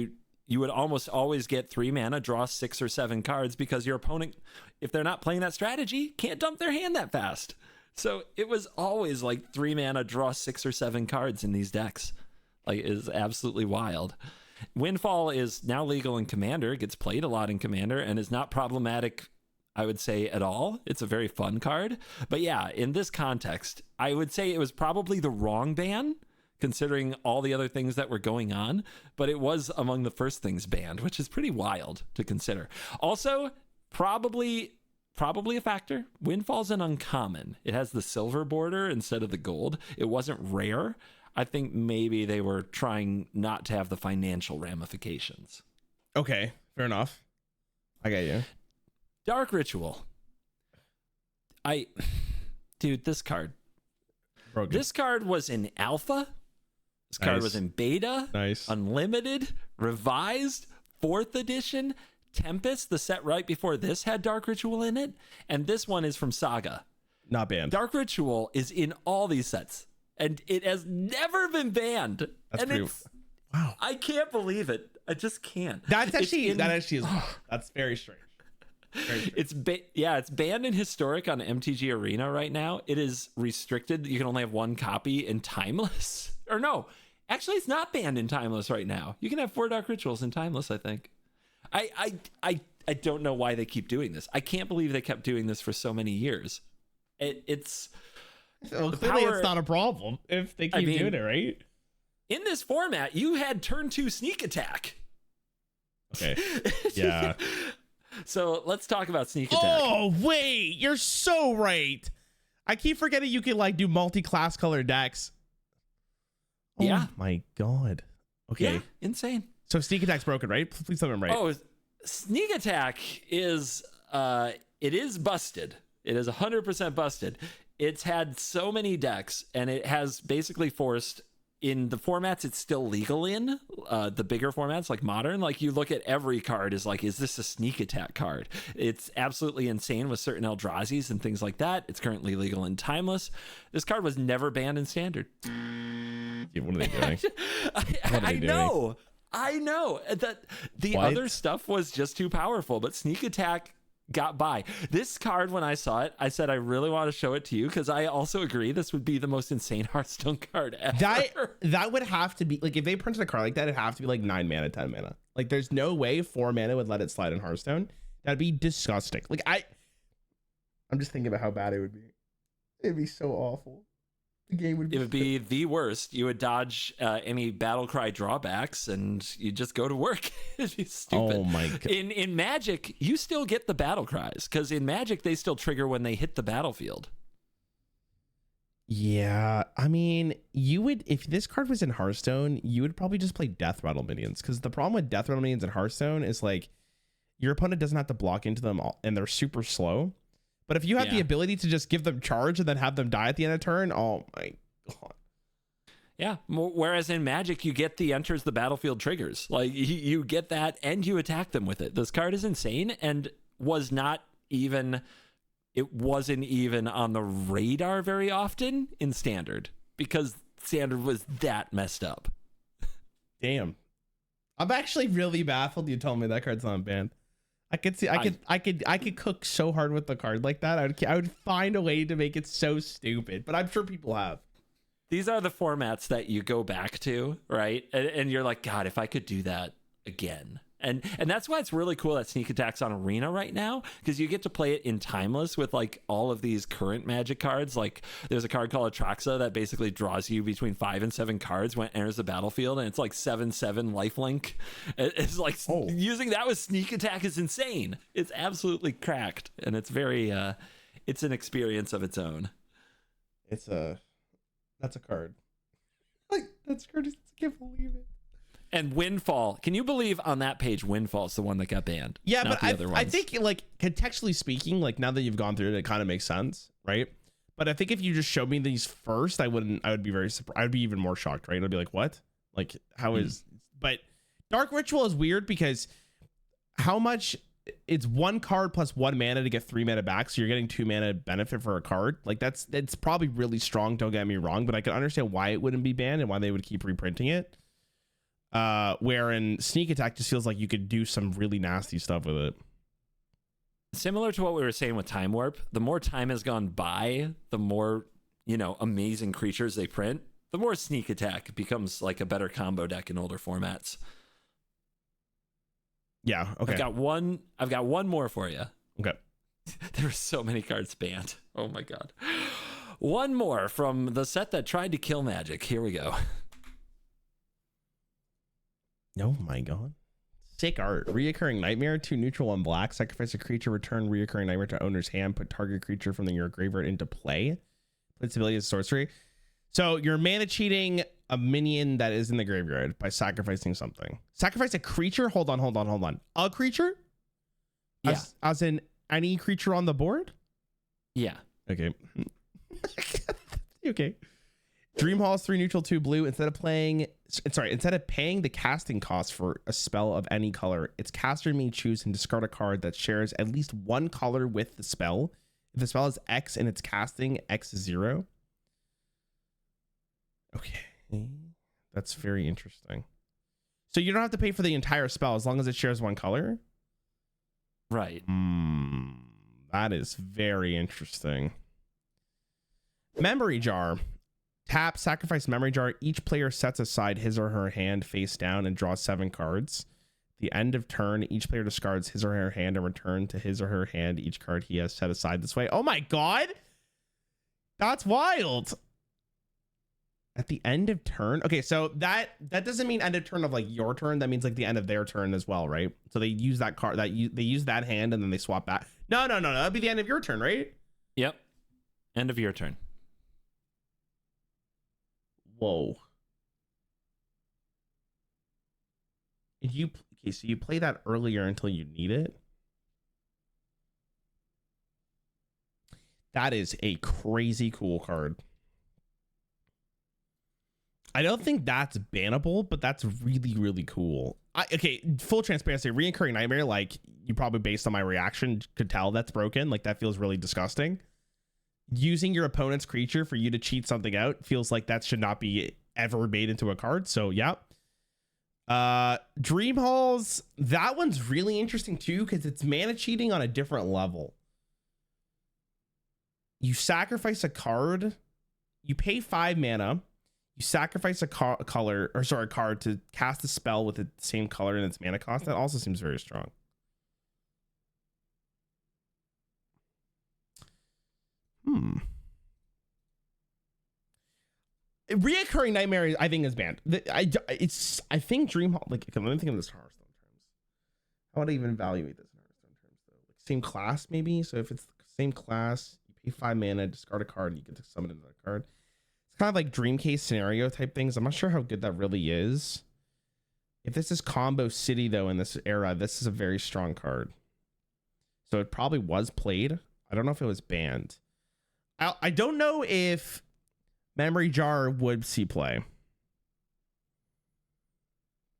you would almost always get 3 mana, draw 6 or 7 cards because your opponent, if they're not playing that strategy, can't dump their hand that fast. So it was always like 3 mana, draw 6 or 7 cards in these decks. Like, it is absolutely wild. Windfall is now legal in Commander. It gets played a lot in Commander and is not problematic, I would say, at all. It's a very fun card. But yeah, in this context, I would say it was probably the wrong ban, considering all the other things that were going on, but it was among the first things banned, which is pretty wild to consider. Also, probably a factor. Windfall's an uncommon. It has the silver border instead of the gold. It wasn't rare. I think maybe they were trying not to have the financial ramifications. Okay, fair enough. I get you. Dark Ritual. Dude, this card. Broken. This card was in alpha. This card was in beta. Nice. Unlimited, revised, 4th edition. Tempest, the set right before this, had Dark Ritual in it. And this one is from Saga. Not banned. Dark Ritual is in all these sets. And it has never been banned. That's pretty... Wow. I can't believe it. I just can't. That actually is... That's very strange. It's banned in Historic on MTG Arena right now. It is restricted. You can only have 1 copy in Timeless. Or no, actually, it's not banned in Timeless right now. You can have 4 Dark Rituals in Timeless, I think. I don't know why they keep doing this. I can't believe they kept doing this for so many years. It's clearly it's not a problem if they keep doing it, right? In this format, you had turn 2 sneak attack. Okay. Yeah. So let's talk about sneak attack. Oh, wait, you're so right. I keep forgetting you can like do multi-class color decks. Yeah. Oh my God. Okay. Yeah, insane. So sneak attack's broken, right? Please tell me I'm right. Oh, sneak attack is it is busted. It is 100% busted. It's had so many decks, and it has basically forced, in the formats it's still legal in, the bigger formats like Modern, like you look at every card is like, is this a sneak attack card? It's absolutely insane with certain Eldrazi's and things like that. It's currently legal in Timeless. This card was never banned in Standard. Yeah, what are they doing? I know that the other stuff was just too powerful, but sneak attack got by. This card, when I saw it, I said I really want to show it to you because I also agree this would be the most insane Hearthstone card ever. That would have to be like, if they printed a card like that, it'd have to be like 9 mana, 10 mana. Like there's no way 4 mana would let it slide in Hearthstone. That'd be disgusting. Like I'm just thinking about how bad it would be. It'd be so awful. The game would be... It would be the worst. You would dodge any battle cry drawbacks and you just go to work. It'd be stupid. Oh my God. In Magic, you still get the battle cries because in Magic, they still trigger when they hit the battlefield. Yeah. I mean, you would, if this card was in Hearthstone, you would probably just play Death Rattle minions, because the problem with Death Rattle minions in Hearthstone is like your opponent doesn't have to block into them and they're super slow. But if you have the ability to just give them charge and then have them die at the end of turn, oh my God. Yeah. Whereas in Magic, you get the enters the battlefield triggers. Like you get that and you attack them with it. This card is insane and wasn't even on the radar very often in Standard because Standard was that messed up. Damn. I'm actually really baffled you told me that card's not banned. I could cook so hard with the card like that. I would find a way to make it so stupid, but I'm sure people have. These are the formats that you go back to, right? And you're like, God, if I could do that again. And that's why it's really cool that Sneak Attack's on Arena right now, because you get to play it in Timeless with like all of these current Magic cards. Like there's a card called Atraxa that basically draws you between 5 and 7 cards when it enters the battlefield, and it's like 7/7 lifelink. It's like using that with Sneak Attack is insane. It's absolutely cracked, and it's very it's an experience of its own. That's a card. Like that's card. I can't believe it. And Windfall, can you believe on that page Windfall's the one that got banned? Yeah, but I think like contextually speaking, like now that you've gone through it, it kind of makes sense, right? But I think if you just showed me these first, I would be very surprised. I'd be even more shocked, right? I'd be like, what? Like how is? But Dark Ritual is weird because how much? It's 1 card plus 1 mana to get 3 mana back, so you're getting 2 mana benefit for a card. Like that's probably really strong. Don't get me wrong, but I can understand why it wouldn't be banned and why they would keep reprinting it. Where in sneak attack just feels like you could do some really nasty stuff with it. Similar to what we were saying with Time Warp, the more time has gone by, the more, amazing creatures they print, the more sneak attack becomes like a better combo deck in older formats. Yeah, okay. I've got one more for you. Okay. There were so many cards banned. Oh my god. One more from the set that tried to kill Magic. Here we go. Oh my god. Sick art. Reoccurring Nightmare, 2 neutral, 1 black. Sacrifice a creature, return Reoccurring Nightmare to owner's hand. Put target creature from your graveyard into play. Put its ability as sorcery. So you're mana cheating a minion that is in the graveyard by sacrificing something. Sacrifice a creature? Hold on. A creature? Yeah. As in any creature on the board? Yeah. Okay. Okay. Dream Hall's 3 neutral, 2 blue. Instead of paying the casting cost for a spell of any color, its caster may choose and discard a card that shares at least one color with the spell. If the spell is X and its casting, X is 0. Okay. That's very interesting. So you don't have to pay for the entire spell as long as it shares one color? Right. That is very interesting. Memory Jar. Tap, sacrifice Memory Jar. Each player sets aside his or her hand face down and draws 7 cards. The end of turn, each player discards his or her hand and return to his or her hand each card he has set aside this way. Oh my god! That's wild! At the end of turn? Okay, so that doesn't mean end of turn of like your turn. That means like the end of their turn as well, right? So they use that card, they use that hand and then they swap back. No. That'd be the end of your turn, right? Yep. End of your turn. Whoa. So you play that earlier until you need it? That is a crazy cool card. I don't think that's bannable, but that's really, really cool. Okay, full transparency, Reoccurring Nightmare, like, you probably, based on my reaction, could tell that's broken. Like, that feels really disgusting. Using your opponent's creature for you to cheat something out feels like that should not be ever made into a card. So, yeah. Dream Halls, that one's really interesting, too, because it's mana cheating on a different level. You sacrifice a card, you pay 5 mana, you sacrifice a card to cast a spell with the same color and its mana cost. That also seems very strong. Reoccurring Nightmare, I think, is banned. I think Dream Hall, like, let me think of this in Hearthstone terms. How would I even evaluate this in Hearthstone terms, though? Like, same class, maybe? So if it's the same class, you pay 5 mana, discard a card, and you get to summon another card. It's kind of like dream case scenario type things. I'm not sure how good that really is. If this is Combo City, though, in this era, this is a very strong card. So it probably was played. I don't know if it was banned. I don't know if Memory Jar would see play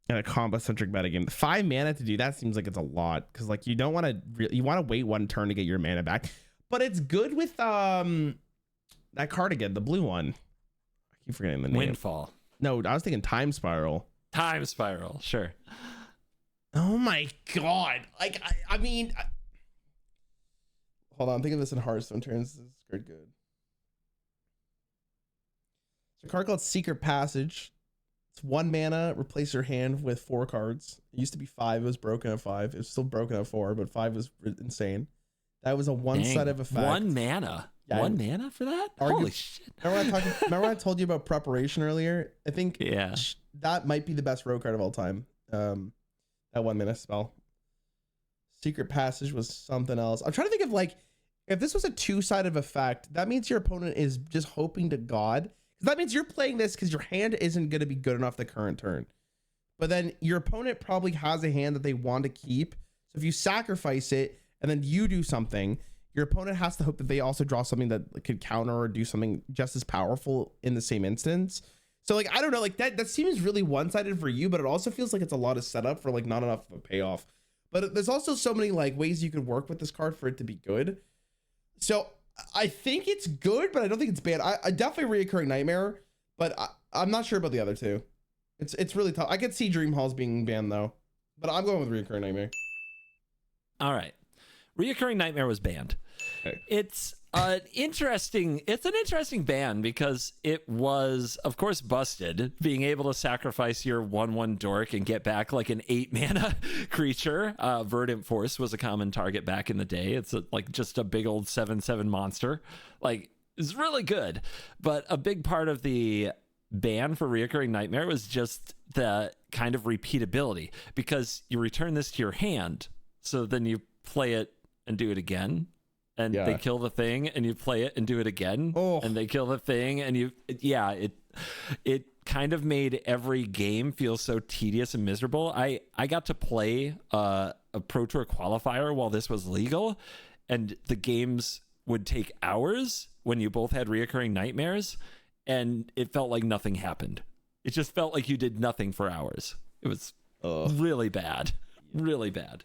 in a combo-centric metagame. 5 mana to do that seems like it's a lot, because like you don't want to you want to wait one turn to get your mana back. But it's good with that card again, the blue one. I keep forgetting the name. Windfall. No, I was thinking Time Spiral. Time Spiral, sure. Oh my god! Like I mean, hold on, I'm thinking of this in Hearthstone terms. This is good. It's a card called Secret Passage. It's 1 mana. Replace your hand with 4 cards. It used to be 5. It was broken at 5. It was still broken at 4, but 5 was insane. That was a one-sided effect. 1 mana. Yeah, 1 mana for that? Holy shit. Remember when I told you about preparation earlier? I think that might be the best rogue card of all time. That 1 mana spell. Secret Passage was something else. I'm trying to think of, like, if this was a 2-sided effect, that means your opponent is just hoping to God. Because that means you're playing this because your hand isn't going to be good enough the current turn. But then your opponent probably has a hand that they want to keep. So if you sacrifice it and then you do something, your opponent has to hope that they also draw something that could counter or do something just as powerful in the same instance. So like, I don't know, like that seems really one-sided for you, but it also feels like it's a lot of setup for like not enough of a payoff. But there's also so many like ways you could work with this card for it to be good. So I think it's good, but I don't think it's bad. I definitely Reoccurring Nightmare, but I'm not sure about the other two. It's really tough. I could see Dream Halls being banned though, but I'm going with Reoccurring Nightmare. All right. Reoccurring Nightmare was banned. Okay. It's an interesting ban because it was, of course, busted. Being able to sacrifice your 1/1 dork and get back like an 8 mana creature. Verdant Force was a common target back in the day. It's like just a big old 7/7 monster. Like, it's really good. But a big part of the ban for Reoccurring Nightmare was just the kind of repeatability, because you return this to your hand, so then you play it and do it again, and they kill the thing, and you play it and do it again, and they kill the thing, and it kind of made every game feel so tedious and miserable. I got to play a Pro Tour qualifier while this was legal, and the games would take hours when you both had Reoccurring Nightmares, and it felt like nothing happened. It just felt like you did nothing for hours. It was really bad. Really bad.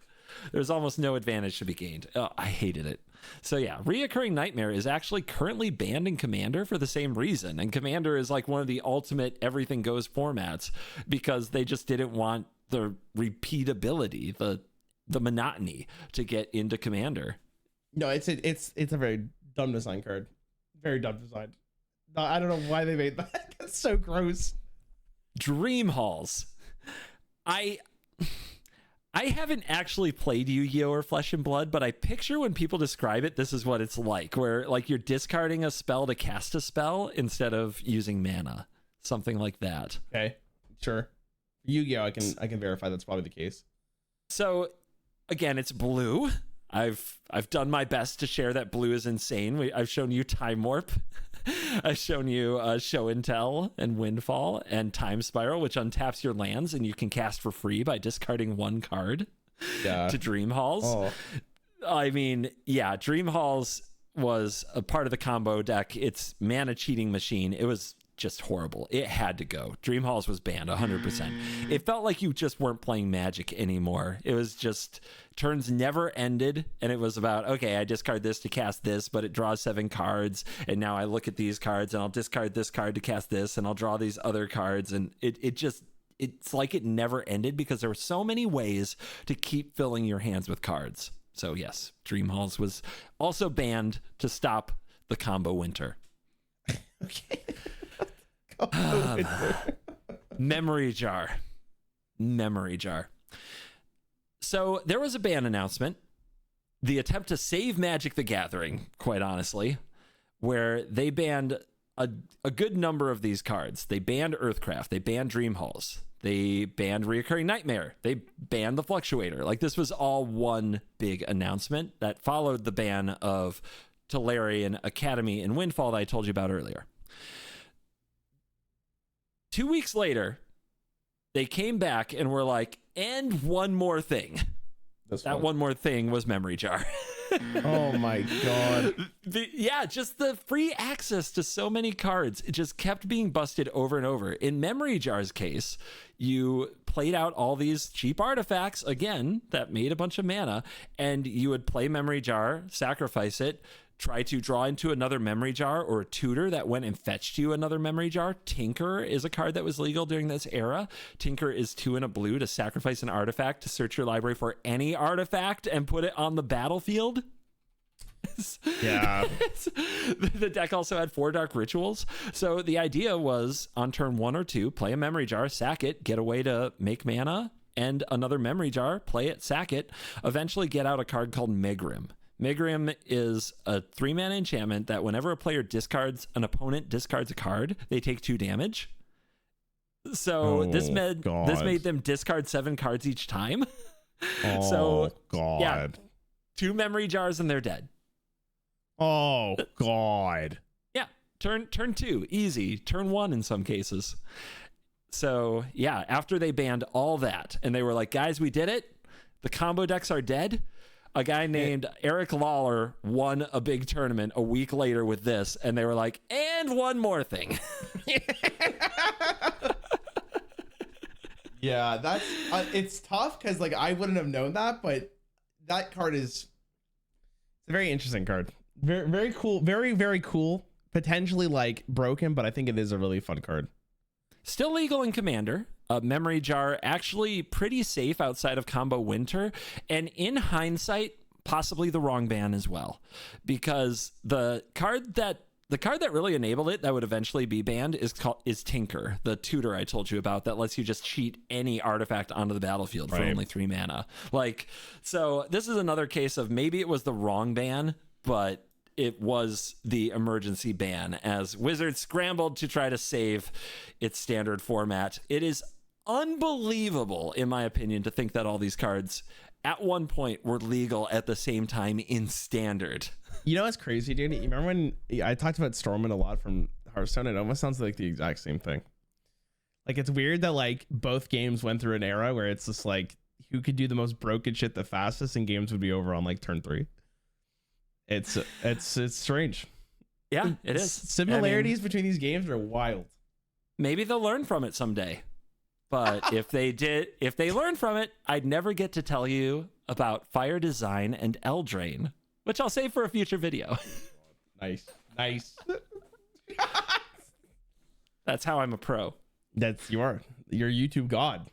There's almost no advantage to be gained. I hated it. So yeah, Reoccurring Nightmare is actually currently banned in Commander for the same reason. And Commander is like one of the ultimate everything goes formats, because they just didn't want the repeatability, the monotony to get into Commander. No, it's a very dumb design card. Very dumb design. I don't know why they made that. That's so gross. Dream Halls. I haven't actually played Yu-Gi-Oh! Or Flesh and Blood, but I picture when people describe it, this is what it's like, where like you're discarding a spell to cast a spell instead of using mana. Something like that. Okay, sure. Yu-Gi-Oh! I can verify that's probably the case. So again, it's blue. I've done my best to share that blue is insane. I've shown you Time Warp. I've shown you Show and Tell and Windfall and Time Spiral, which untaps your lands and you can cast for free by discarding one card to Dream Halls. I mean, yeah, Dream Halls was a part of the combo deck. It's mana cheating machine. It was just horrible. It had to go. Dream Halls was banned 100%. It felt like you just weren't playing Magic anymore. It was just turns never ended, and it was about, okay, I discard this to cast this, but it draws 7 cards, and now I look at these cards and I'll discard this card to cast this, and I'll draw these other cards, and it's like it never ended because there were so many ways to keep filling your hands with cards. So yes, Dream Halls was also banned to stop the combo winter. Okay. Memory Jar. So there was a ban announcement, the attempt to save Magic the Gathering, quite honestly, where they banned a good number of these cards. They banned Earthcraft, they banned Dream Halls, they banned Reoccurring Nightmare, they banned the Fluctuator. Like, this was all one big announcement that followed the ban of Tolarian, Academy, and Windfall that I told you about earlier. 2 weeks later, they came back and were like, and one more thing. One more thing was Memory Jar. Oh my god. Just the free access to so many cards. It just kept being busted over and over. In Memory Jar's case, you played out all these cheap artifacts, again, that made a bunch of mana, and you would play Memory Jar, sacrifice it, try to draw into another Memory Jar or a tutor that went and fetched you another Memory Jar. Tinker is a card that was legal during this era. Tinker is 2 and a blue to sacrifice an artifact to search your library for any artifact and put it on the battlefield. Yeah. The deck also had 4 Dark Rituals. So the idea was on turn 1 or 2, play a Memory Jar, sack it, get a way to make mana, and another Memory Jar, play it, sack it, eventually get out a card called Megrim. Megrim is a 3-mana enchantment that whenever a player discards, an opponent discards a card, they take 2 damage. So this made them discard 7 cards each time. Oh, God. Yeah, 2 Memory Jars and they're dead. Oh, God. Yeah, turn 2, easy. Turn 1 in some cases. So yeah, after they banned all that, and they were like, guys, we did it. The combo decks are dead. A guy named Eric Lawler won a big tournament a week later with this, and they were like, and one more thing. Yeah, that's it's tough because like I wouldn't have known that, but that card it's a very interesting card. Very, very cool. Very, very cool. Potentially like broken, but I think it is a really fun card. Still legal in Commander. Memory Jar actually pretty safe outside of combo Winter, and in hindsight, possibly the wrong ban as well, because the card that really enabled it that would eventually be banned is Tinker, the tutor I told you about that lets you just cheat any artifact onto the battlefield for only 3 mana. Like, so this is another case of maybe it was the wrong ban, but it was the emergency ban as Wizards scrambled to try to save its standard format. It is unbelievable, in my opinion, to think that all these cards at one point were legal at the same time in standard. You know what's crazy, dude? You remember when I talked about Stormwind a lot from Hearthstone? It almost sounds like the exact same thing. Like, it's weird that like both games went through an era where it's just like who could do the most broken shit the fastest, and games would be over on like turn 3. It's strange. Yeah, it is. Similarities between these games are wild. Maybe they'll learn from it someday. But if they learn from it, I'd never get to tell you about Fire Design and Eldraine, which I'll save for a future video. Nice. That's how I'm a pro. You're YouTube god.